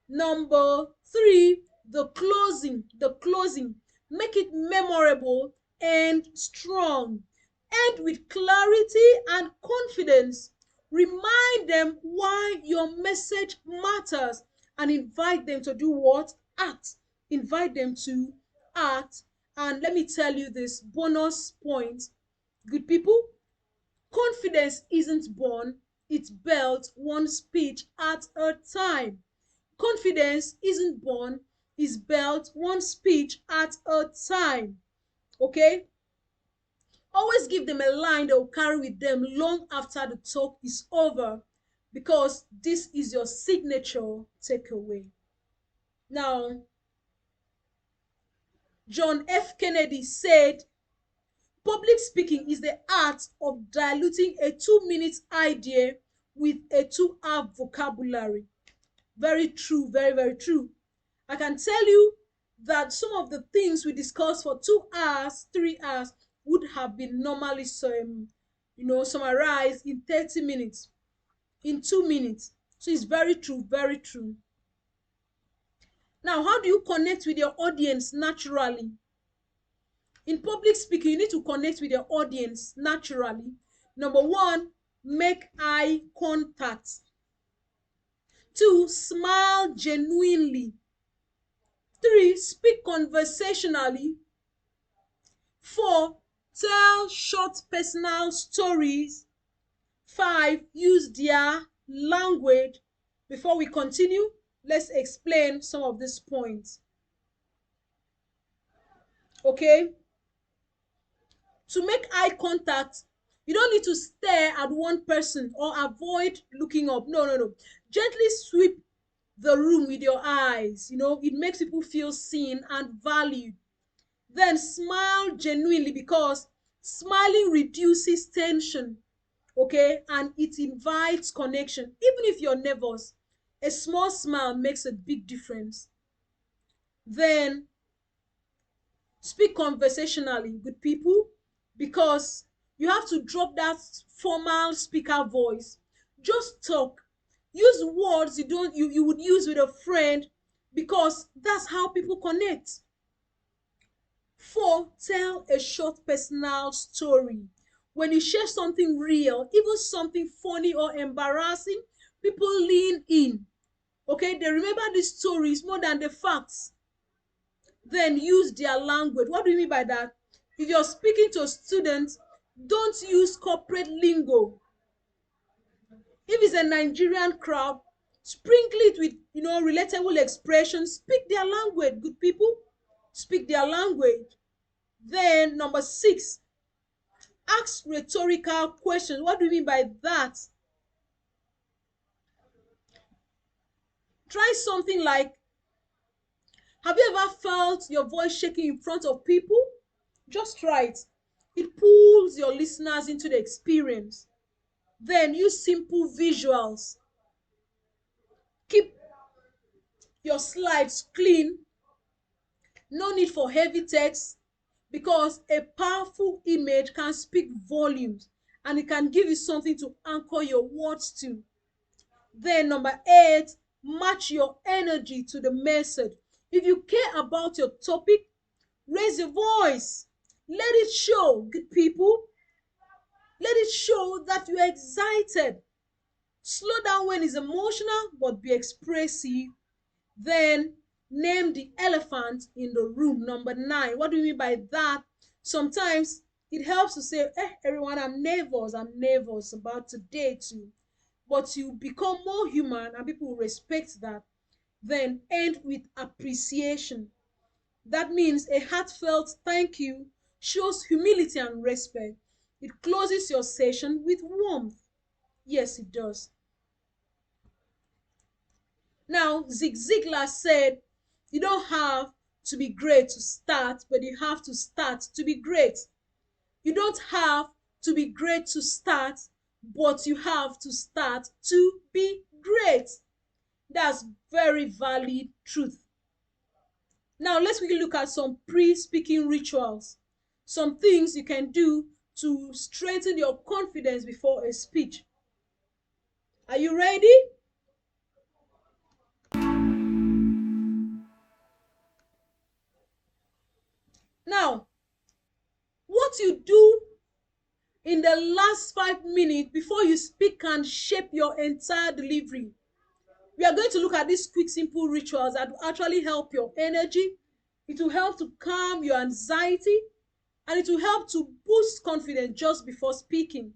S2: Number three, the closing. The closing. Make it memorable and strong. End with clarity and confidence. Remind them why your message matters, and invite them to do what? Act. Invite them to act. And let me tell you this bonus point, good people. Confidence isn't born, it's built one speech at a time. Confidence isn't born, it's built one speech at a time. Okay? Always give them a line that will carry with them long after the talk is over, because this is your signature takeaway. Now, John F. Kennedy said, public speaking is the art of diluting a 2 minute idea with a 2 hour vocabulary. Very true, very, very true. I can tell you that some of the things we discussed for 2 hours, 3 hours would have been normally summarized in 30 minutes, in 2 minutes. So it's very true, very true. Now, how do you connect with your audience naturally? In public speaking, you need to connect with your audience naturally. Number one, make eye contact. Two, smile genuinely. Three, speak conversationally. Four, tell short personal stories. Five, use their language. Before we continue, let's explain some of these points. Okay? To make eye contact, you don't need to stare at one person or avoid looking up. No, no, no. Gently sweep the room with your eyes. It makes people feel seen and valued. Then smile genuinely, because smiling reduces tension, okay, and it invites connection. Even if you're nervous, a small smile makes a big difference. Then speak conversationally, good people, because you have to drop that formal speaker voice. Just talk. Use words you would use with a friend, because that's how people connect. Four, tell a short personal story. When you share something real, even something funny or embarrassing, people lean in. Okay, they remember the stories more than the facts. Then use their language. What do you mean by that? If you're speaking to students, don't use corporate lingo. If it's a Nigerian crowd, sprinkle it with relatable expressions. Speak their language, good people. Speak their language. Then number six, ask rhetorical questions. What do you mean by that? Try something like, have you ever felt your voice shaking in front of people? Just try it. It pulls your listeners into the experience. Then use simple visuals. Keep your slides clean. No need for heavy text, because a powerful image can speak volumes, and it can give you something to anchor your words to. Then number eight, match your energy to the message. If you care about your topic, raise your voice. Let it show, good people. Let it show that you're excited. Slow down when it's emotional, but be expressive. Then name the elephant in the room. Number 9. What do you mean by that? Sometimes it helps to say, everyone, I'm nervous about today too. But you become more human and people will respect that. Then end with appreciation. That means a heartfelt thank you shows humility and respect. It closes your session with warmth. Yes, it does. Now, Zig Ziglar said, you don't have to be great to start, but you have to start to be great. You don't have to be great to start, but you have to start to be great. That's very valid truth. Now, let's quickly look at some pre-speaking rituals. Some things you can do to strengthen your confidence before a speech. Are you ready? Now, what you do in the last 5 minutes before you speak can shape your entire delivery. We are going to look at these quick, simple rituals that will actually help your energy. It will help to calm your anxiety, and it will help to boost confidence just before speaking.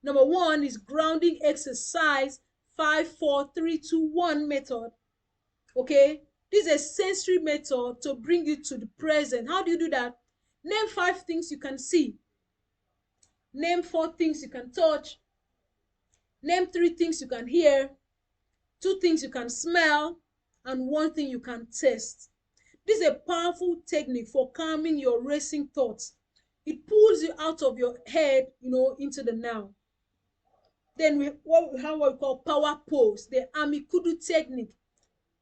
S2: Number 1 is grounding exercise, 5 4 3 2 1 method. Okay, this is a sensory method to bring you to the present. How do you do that? Name 5 things you can see. Name 4 things you can touch. Name 3 things you can hear. 2 things you can smell, and 1 thing you can taste. This is a powerful technique for calming your racing thoughts. It pulls you out of your head, into the now. Then we have what we call power pose, the Amikudu technique.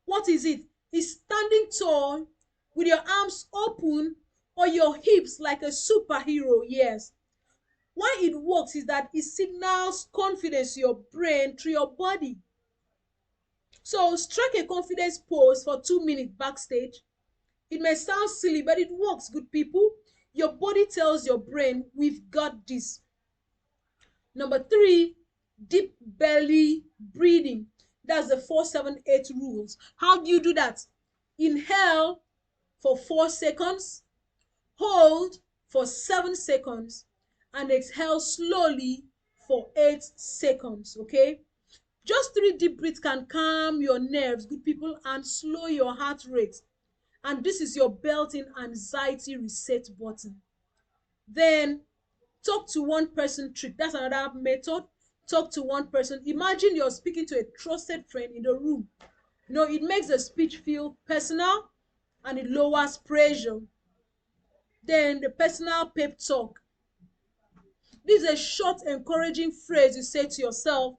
S2: What is it? It's standing tall with your arms open or your hips like a superhero. Yes. Why it works is that it signals confidence to your brain through your body. So strike a confidence pose for 2 minutes backstage. It may sound silly, but it works, good people. Your body tells your brain, we've got this. Number 3, deep belly breathing. That's the 4-7-8 rules. How do you do that? Inhale for 4 seconds, hold for 7 seconds, and exhale slowly for 8 seconds. Okay? Just 3 deep breaths can calm your nerves, good people, and slow your heart rate. And this is your built-in anxiety reset button. Then talk to one person trick. That's another method. Talk to one person. Imagine you're speaking to a trusted friend in the room. It makes the speech feel personal and it lowers pressure. Then the personal pep talk. This is a short, encouraging phrase you say to yourself.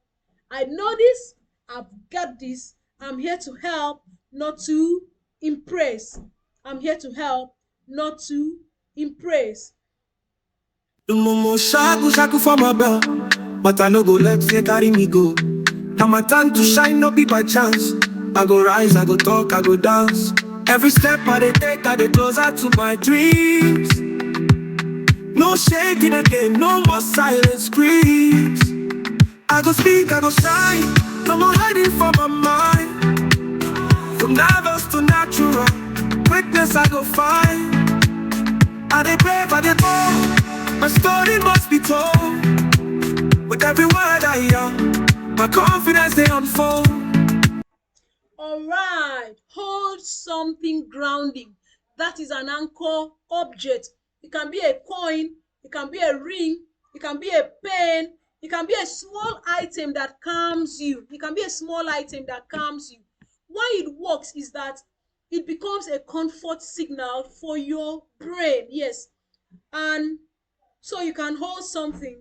S2: I know this, I've got this, I'm here to help, not to impress. I'm here to help, not to impress.
S1: The momo shaku shaku for my bell, but I no go let fear carry me go. Now my time to shine, no be by chance. I go rise, I go talk, I go dance. Every step I dey take, I dey closer to my dreams. No shaking again, no more silent screams. I go speak, I go shine. No more hiding from my mind. From nervous to natural, quickness I go find. I dey brave, I dey bold. My story must be told. With every word I yell, my confidence they unfold.
S2: All right, hold something grounding. That is an anchor object. It can be a coin, it can be a ring, it can be a pen, it can be a small item that calms you. It can be a small item that calms you. Why it works is that it becomes a comfort signal for your brain. Yes. And so you can hold something.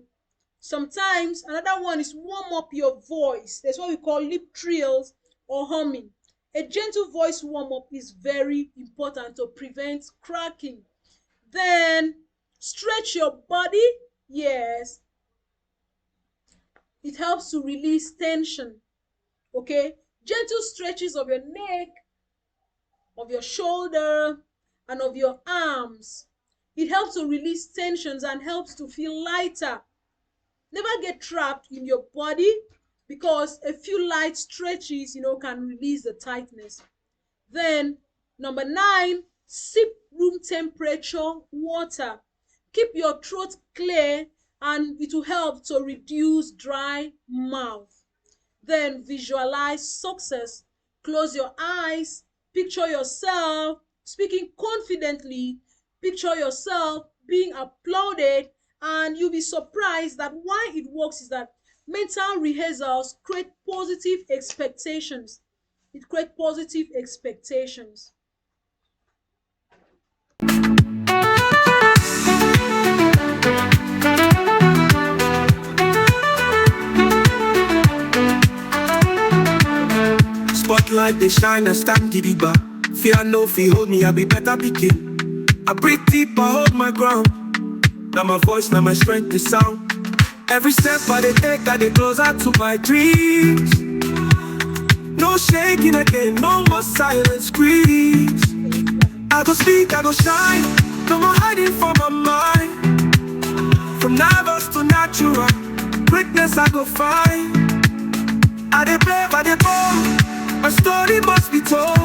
S2: Sometimes another one is warm up your voice. There's what we call lip trills or humming. A gentle voice warm up is very important to prevent cracking. Then stretch your body. Yes, it helps to release tension. Okay, Gentle stretches of your neck, of your shoulder, and of your arms. It helps to release tensions and helps to feel lighter. Never get trapped in your body because a few light stretches, can release the tightness. Then, number 9, sip room temperature water. Keep your throat clear and it will help to reduce dry mouth. Then visualize success. Close your eyes, picture yourself speaking confidently, picture yourself being applauded, and you'll be surprised that why it works is that mental rehearsals create positive expectations. It creates positive expectations.
S1: Spotlight they shine and stand gidigba. Fear no fi hold me, I be better pikin. I breathe deep, I hold my ground. Now my voice, now my strength, the sound. Every step I dey take, I dey closer to my dreams. No shaking again, no more silent screams. I go speak, I go shine. No more hiding from my mind. From nervous to natural, greatness I go find. I dey brave, I dey bold. My story must be told.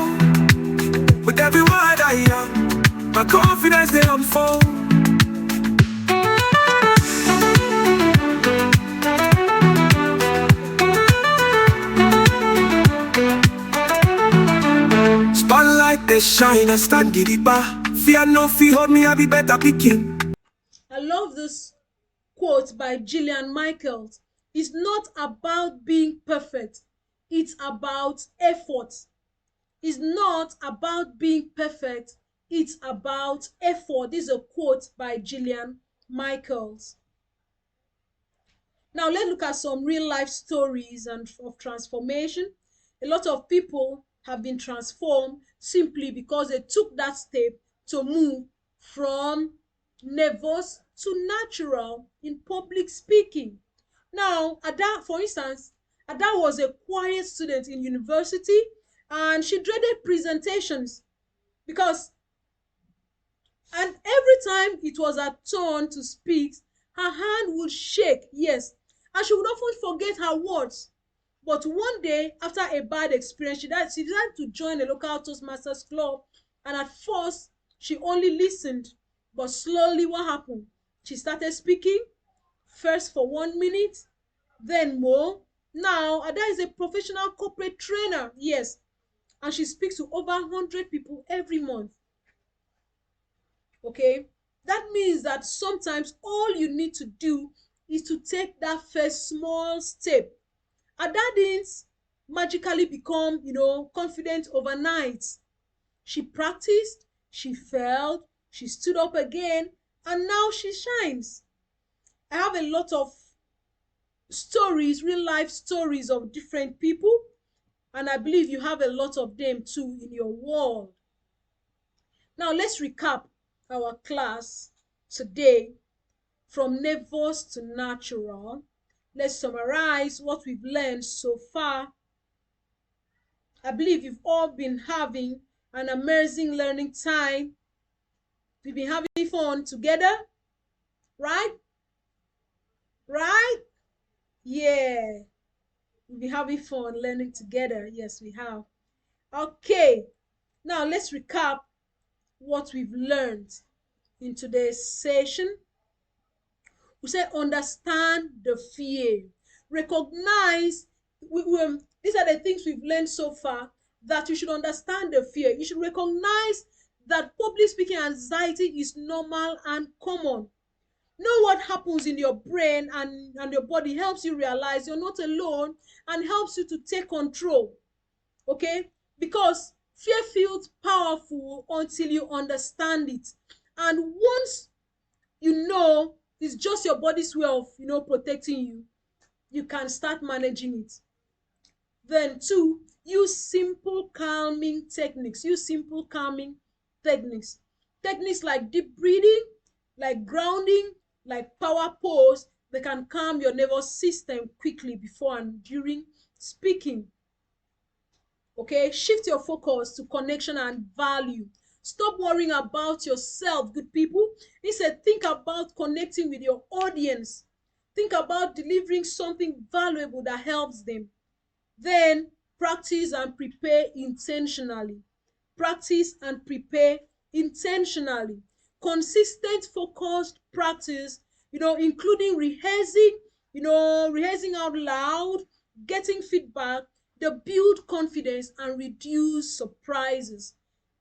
S1: With every word I am, my confidence they unfold. Spotlight they shine and stand gidigba. Fear no fi hold me, I be better picking.
S2: I love this quote by Gillian Michaels. It's not about being perfect, it's about effort. It's not about being perfect, it's about effort. This is a quote by Gillian Michaels. Now let's look at some real life stories and of transformation. A lot of people have been transformed simply because they took that step to move from nervous to natural in public speaking. Now, Ada, for instance, Ada was a quiet student in university and she dreaded presentations because, and every time it was her turn to speak, her hand would shake, yes, and she would often forget her words. But one day, after a bad experience, she decided to join a local Toastmasters club. And at first, she only listened. But slowly, what happened? She started speaking, first for 1 minute, then more. Now, Ada is a professional corporate trainer, yes, and she speaks to over 100 people every month. Okay? That means that sometimes all you need to do is to take that first small step. Ada didn't magically become, confident overnight. She practiced, she failed, she stood up again, and now she shines. I have a lot of stories, real life stories of different people, and I believe you have a lot of them too in your world. Now let's recap our class today from nervous to natural. Let's summarize what we've learned so far. I believe you've all been having an amazing learning time. We've been having fun together, right? Right? Yeah. We've been having fun learning together. Yes, we have. Okay. Now let's recap what we've learned in today's session. We say understand the fear. Recognize, these are the things we've learned so far, that you should understand the fear. You should recognize that public speaking anxiety is normal and common. Know what happens in your brain and your body helps you realize you're not alone and helps you to take control. Okay? Because fear feels powerful until you understand it. And once you know it's just your body's way of, protecting you, you can start managing it. Then two, use simple calming techniques. Use simple calming techniques. Techniques like deep breathing, like grounding, like power pose. They can calm your nervous system quickly before and during speaking. Okay, shift your focus to connection and value. Stop worrying about yourself, good people. Instead, think about connecting with your audience. Think about delivering something valuable that helps them. Then practice and prepare intentionally. Practice and prepare intentionally. Consistent, focused practice, including rehearsing out loud, getting feedback, they build confidence and reduce surprises.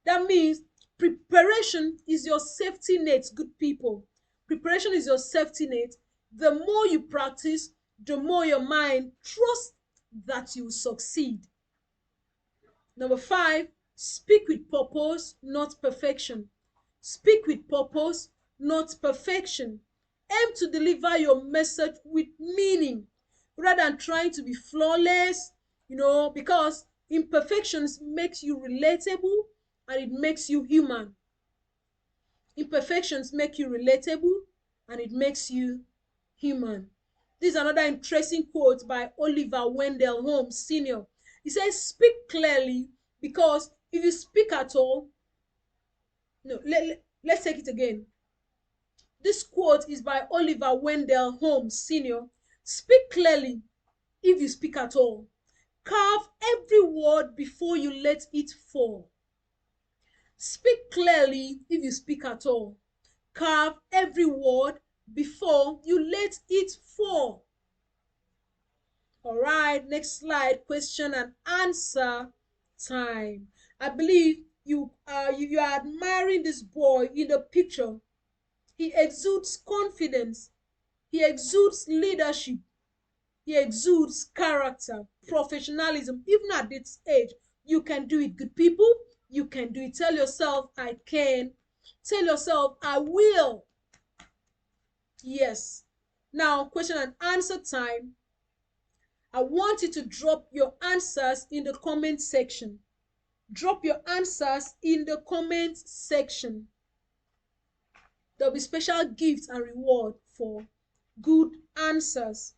S2: That means preparation is your safety net, good people. Preparation is your safety net. The more you practice, the more your mind trusts that you will succeed. Number 5, speak with purpose, not perfection. Speak with purpose, not perfection. Aim to deliver your message with meaning rather than trying to be flawless, because imperfections makes you relatable and it makes you human. Imperfections make you relatable and it makes you human. This is another interesting quote by Oliver Wendell Holmes Sr. He says, speak clearly, because if you speak at all, no, let's take it again. This quote is by Oliver Wendell Holmes Sr. Speak clearly if you speak at all. Carve every word before you let it fall. Speak clearly if you speak at all. Carve every word before you let it fall. All right, next slide, question and answer time. I believe you are admiring this boy in the picture. He exudes confidence. He exudes leadership. He exudes character, professionalism. Even at this age, you can do it, good people. You can do it. Tell yourself, I can. Tell yourself, I will. Yes. Now, question and answer time. I want you to drop your answers in the comment section. Drop your answers in the comment section. There'll be special gifts and reward for good answers.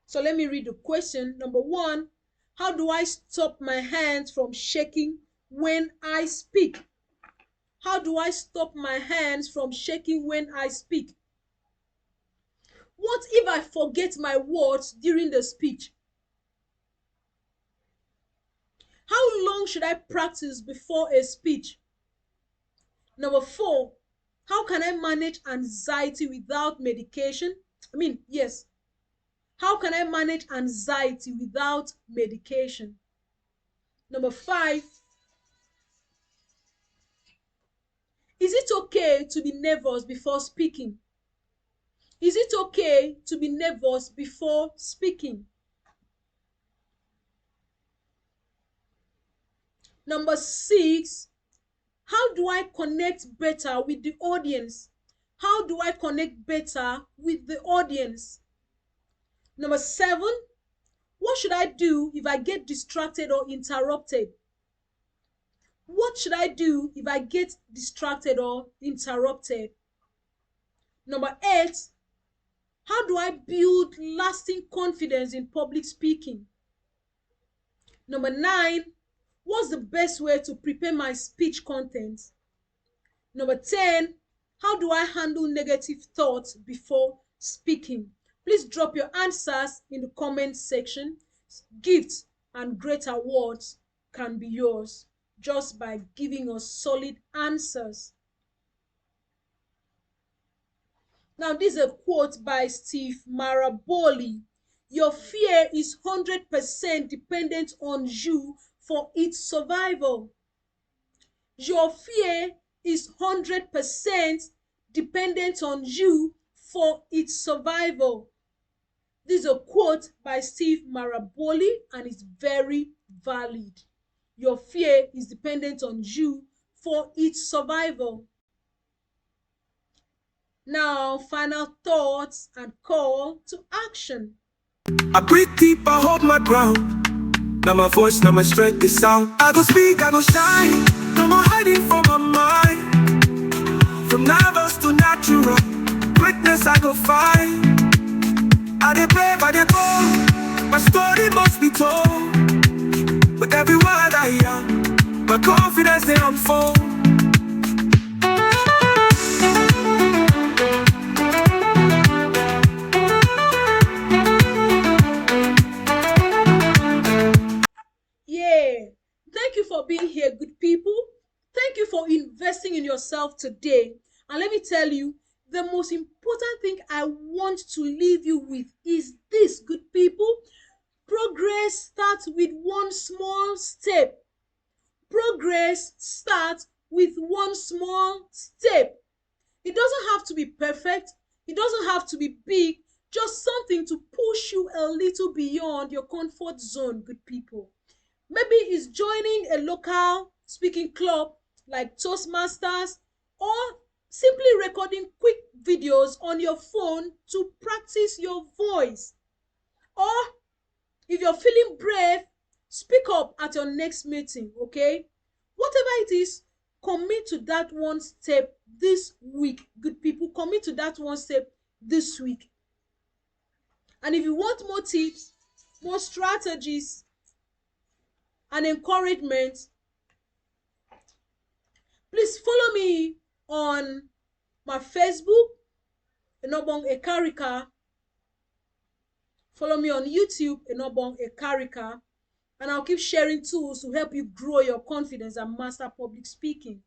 S2: So let me read the question. Number 1, how do I stop my hands from shaking when I speak? How do I stop my hands from shaking when I speak? What if I forget my words during the speech? How long should I practice before a speech? Number 4, how can I manage anxiety without medication? Yes. How can I manage anxiety without medication? Number 5, is it okay to be nervous before speaking? Is it okay to be nervous before speaking? Number 6, how do I connect better with the audience? How do I connect better with the audience? Number 7, what should I do if I get distracted or interrupted? What should I do if I get distracted or interrupted? Number 8, how do I build lasting confidence in public speaking? Number 9, what's the best way to prepare my speech content? Number 10, how do I handle negative thoughts before speaking? Please drop your answers in the comment section. Gifts and great awards can be yours just by giving us solid answers. Now, this is a quote by Steve Maraboli. Your fear is 100% dependent on you for its survival. Your fear is 100% dependent on you for its survival. This is a quote by Steve Maraboli and it's very valid. Your fear is dependent on you for its survival. Now, final thoughts and call to action.
S1: I breathe deep, I hold my ground. Now my voice, now my strength is sound. I go speak, I go shine. No more hiding from my mind. From nervous to natural, greatness I go find. I dey brave, I dey bold. My story must be told. With every word I am, my confidence they unfold.
S2: Yeah. Thank you for being here, good people. Thank you for investing in yourself today. And let me tell you, the most important thing I want to leave you with is this, good people. Progress starts with one small step. Progress starts with one small step. It doesn't have to be perfect. It doesn't have to be big. Just something to push you a little beyond your comfort zone, good people. Maybe it's joining a local speaking club like Toastmasters, or simply recording quick videos on your phone to practice your voice. Or if you're feeling brave, speak up at your next meeting, okay? Whatever it is, commit to that one step this week. Good people, commit to that one step this week. And if you want more tips, more strategies, and encouragement, please follow me on my Facebook, Enobong Ekarika. Follow me on YouTube, Enobong Ekarika. And I'll keep sharing tools to help you grow your confidence and master public speaking.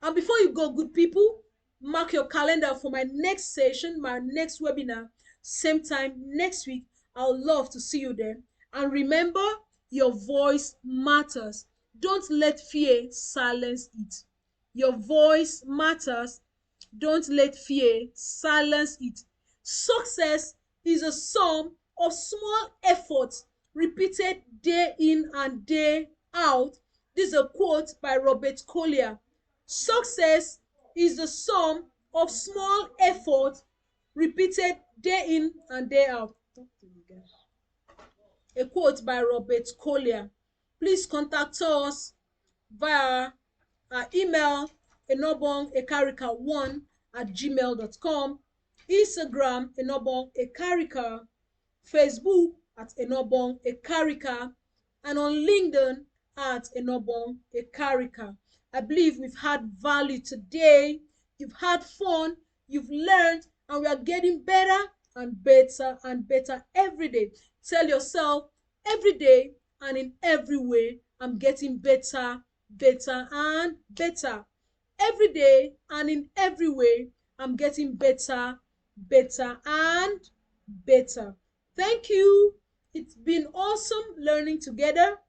S2: And before you go, good people, mark your calendar for my next session, my next webinar, same time next week. I would love to see you there. And remember, your voice matters. Don't let fear silence it. Your voice matters. Don't let fear silence it. Success is a sum of small efforts repeated day in and day out. This is a quote by Robert Collier. Success is the sum of small efforts repeated day in and day out. A quote by Robert Collier. Please contact us via our email, enobongekarika1@gmail.com, Instagram, enobongekarika, Facebook at Enobong Ekarika, and on LinkedIn at Enobong Ekarika. I believe we've had value today. You've had fun, you've learned, and we are getting better and better and better every day. Tell yourself every day and in every way, I'm getting better, better, and better. Every day and in every way, I'm getting better, better, and better. Thank you. It's been awesome learning together,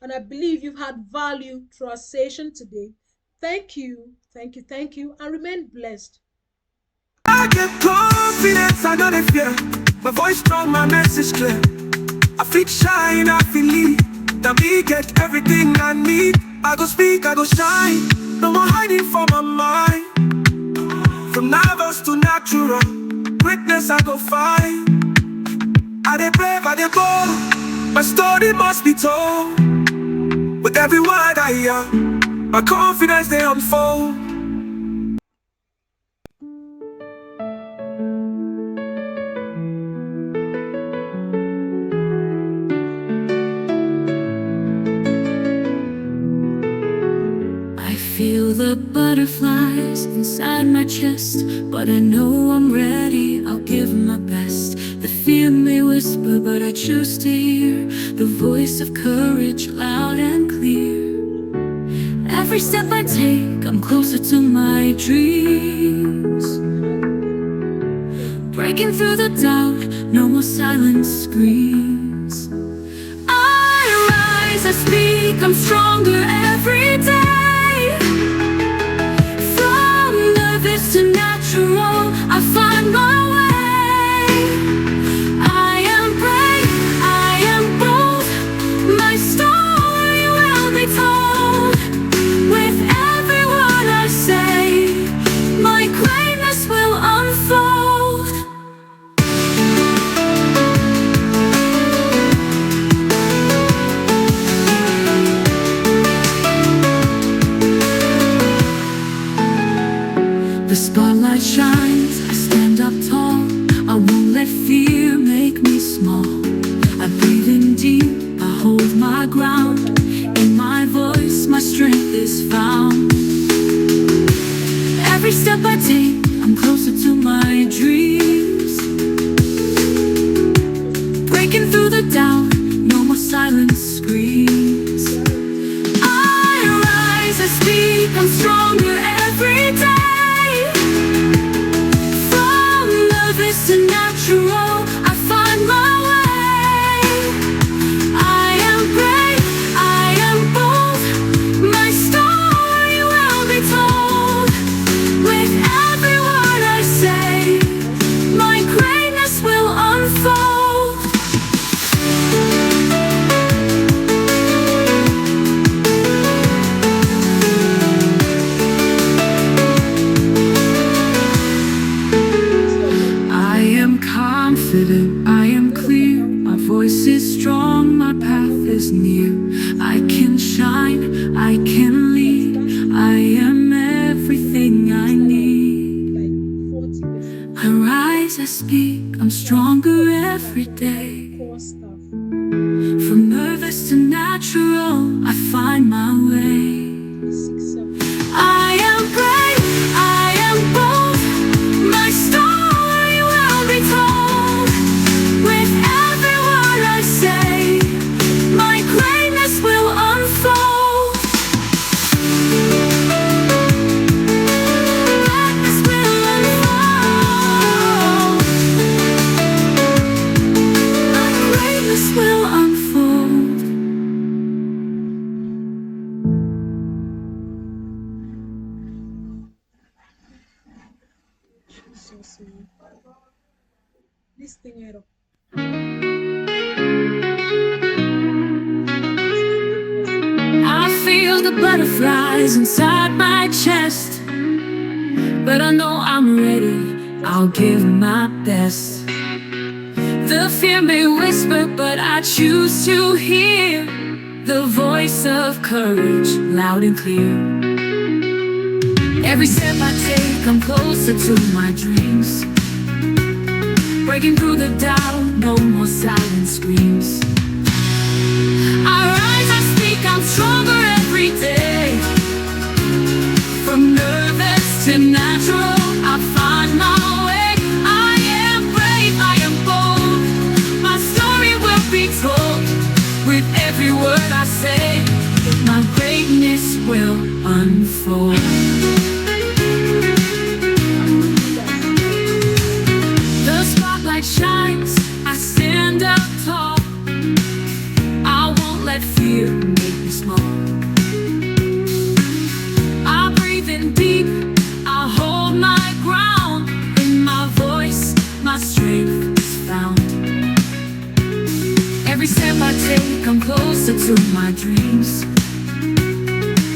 S2: and I believe you've had value through our session today. Thank you, thank you, thank you, and remain blessed.
S1: I get confidence, I know they fear. My voice strong, my message clear. I feel shine, I feel lead. Now me get everything I need. I go speak, I go shine. No more hiding from my mind. From nervous to natural, greatness I go find. I dey brave, I dey bold. My story must be told. With every word I am, my confidence they unfold.
S3: I feel the butterflies inside my chest, but I know I'm ready, I'll give my best. The fear may whisper, but I choose to hear the voice of courage loud and clear. Every step I take, I'm closer to my dreams. Breaking through the doubt, no more silent screams. I rise, I speak, I'm stronger every day. From nervous to natural, I find my way. I am brave, I am bold, my story will be told. With every word I say, my greatness will unfold. found. Every step I take, I'm closer to my dreams. Breaking through the doubt, no more silent screams. I rise, I speak, I'm stronger every day. From nervous to natural, I find my way. I am brave, I am bold, my story will be told. With every word I say, my greatness will unfold. I am confident, I am clear, my voice is strong, my path is near. I can shine, I can lead, I am everything I need.
S2: Like 40%
S3: I rise, I speak, I'm stronger every day.
S2: core stuff.
S3: From nervous to natural, I find my way.
S2: 6, 7.
S3: I am brave, I am bold, my story will be told. With every word I say, my greatness will unfold. Greatness will unfold. My greatness will unfold.
S2: Jesus, man. This thing here.
S3: I feel the butterflies inside my chest, but I know I'm ready, I'll give my best. The fear may whisper, but I choose to hear the voice of courage, loud and clear. Every step I take, I'm closer to my dreams. Breaking through the doubt, no more silent screams. I rise, I speak, I'm stronger every day. From nervous to natural, I find my way. I am brave, I am bold, my story will be told. With every word I say, my greatness will unfold. The spotlight shines, I stand up tall. I won't let fear make me small. I breathe in deep, I hold my ground. In my voice, my strength is found. Every step I take, I'm closer to my dreams.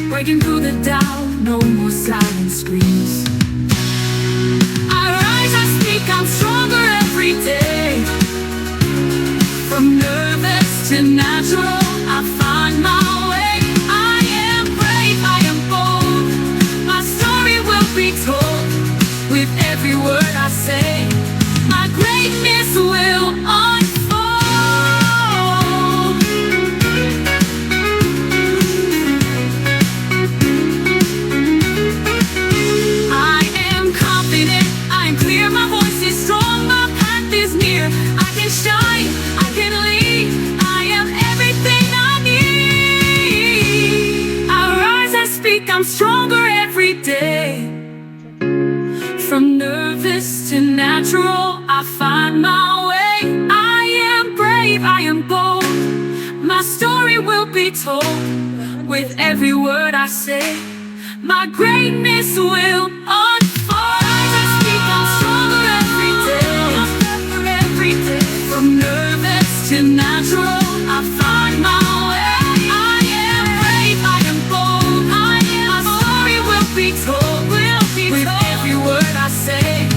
S3: Breaking through the doubt, no more silent screams. I rise, I speak, I'm stronger every day. From nervous to natural, I find my way. I am brave, I am bold, my story will be told. With every word I say, my greatness will unfold. I am confident, I am clear, my voice is strong, my path is near. I can shine, I can lead, I am everything I need. I rise, I speak, I'm stronger every day. From nervous to natural, I find my way. I am brave, I am bold, my story will be told. With every word I say, my greatness will unfold. I speak, I'm stronger every day. Every day. From nervous to natural, I find my way. I am brave, I am bold, my story will be told. With every word I say,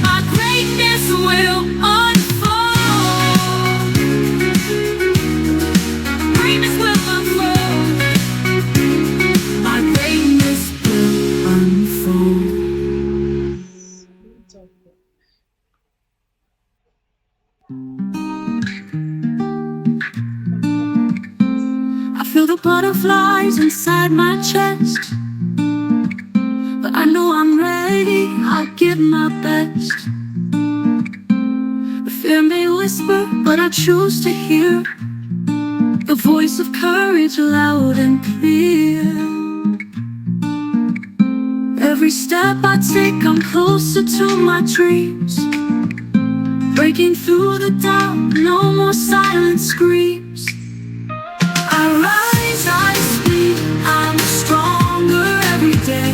S3: my greatness will unfold. Greatness will unfold. My greatness will unfold. I feel the butterflies inside my chest, give my best. The fear may whisper, but I choose to hear the voice of courage loud and clear. Every step I take, I'm closer to my dreams. Breaking through the doubt, no more silent screams. I rise, I speak, I'm stronger every day.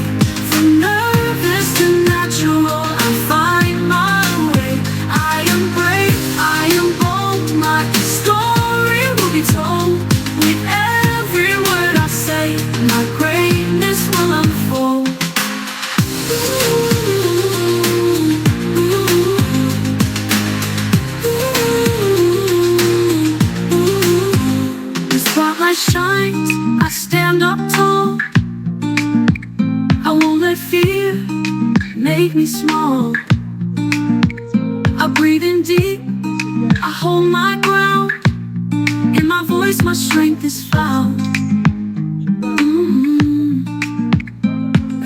S3: From nervous to natural, I find my way. I am brave, I am bold, my story will be told. With every word I say, my greatness will unfold. The spotlight shines, I stand up tall. I won't let fear make me small. I breathe in deep, I hold my ground. In my voice, my strength is found.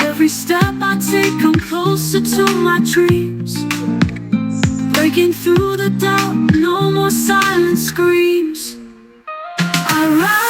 S3: Every step I take, I'm closer to my dreams. Breaking through the doubt, no more silent screams. I rise.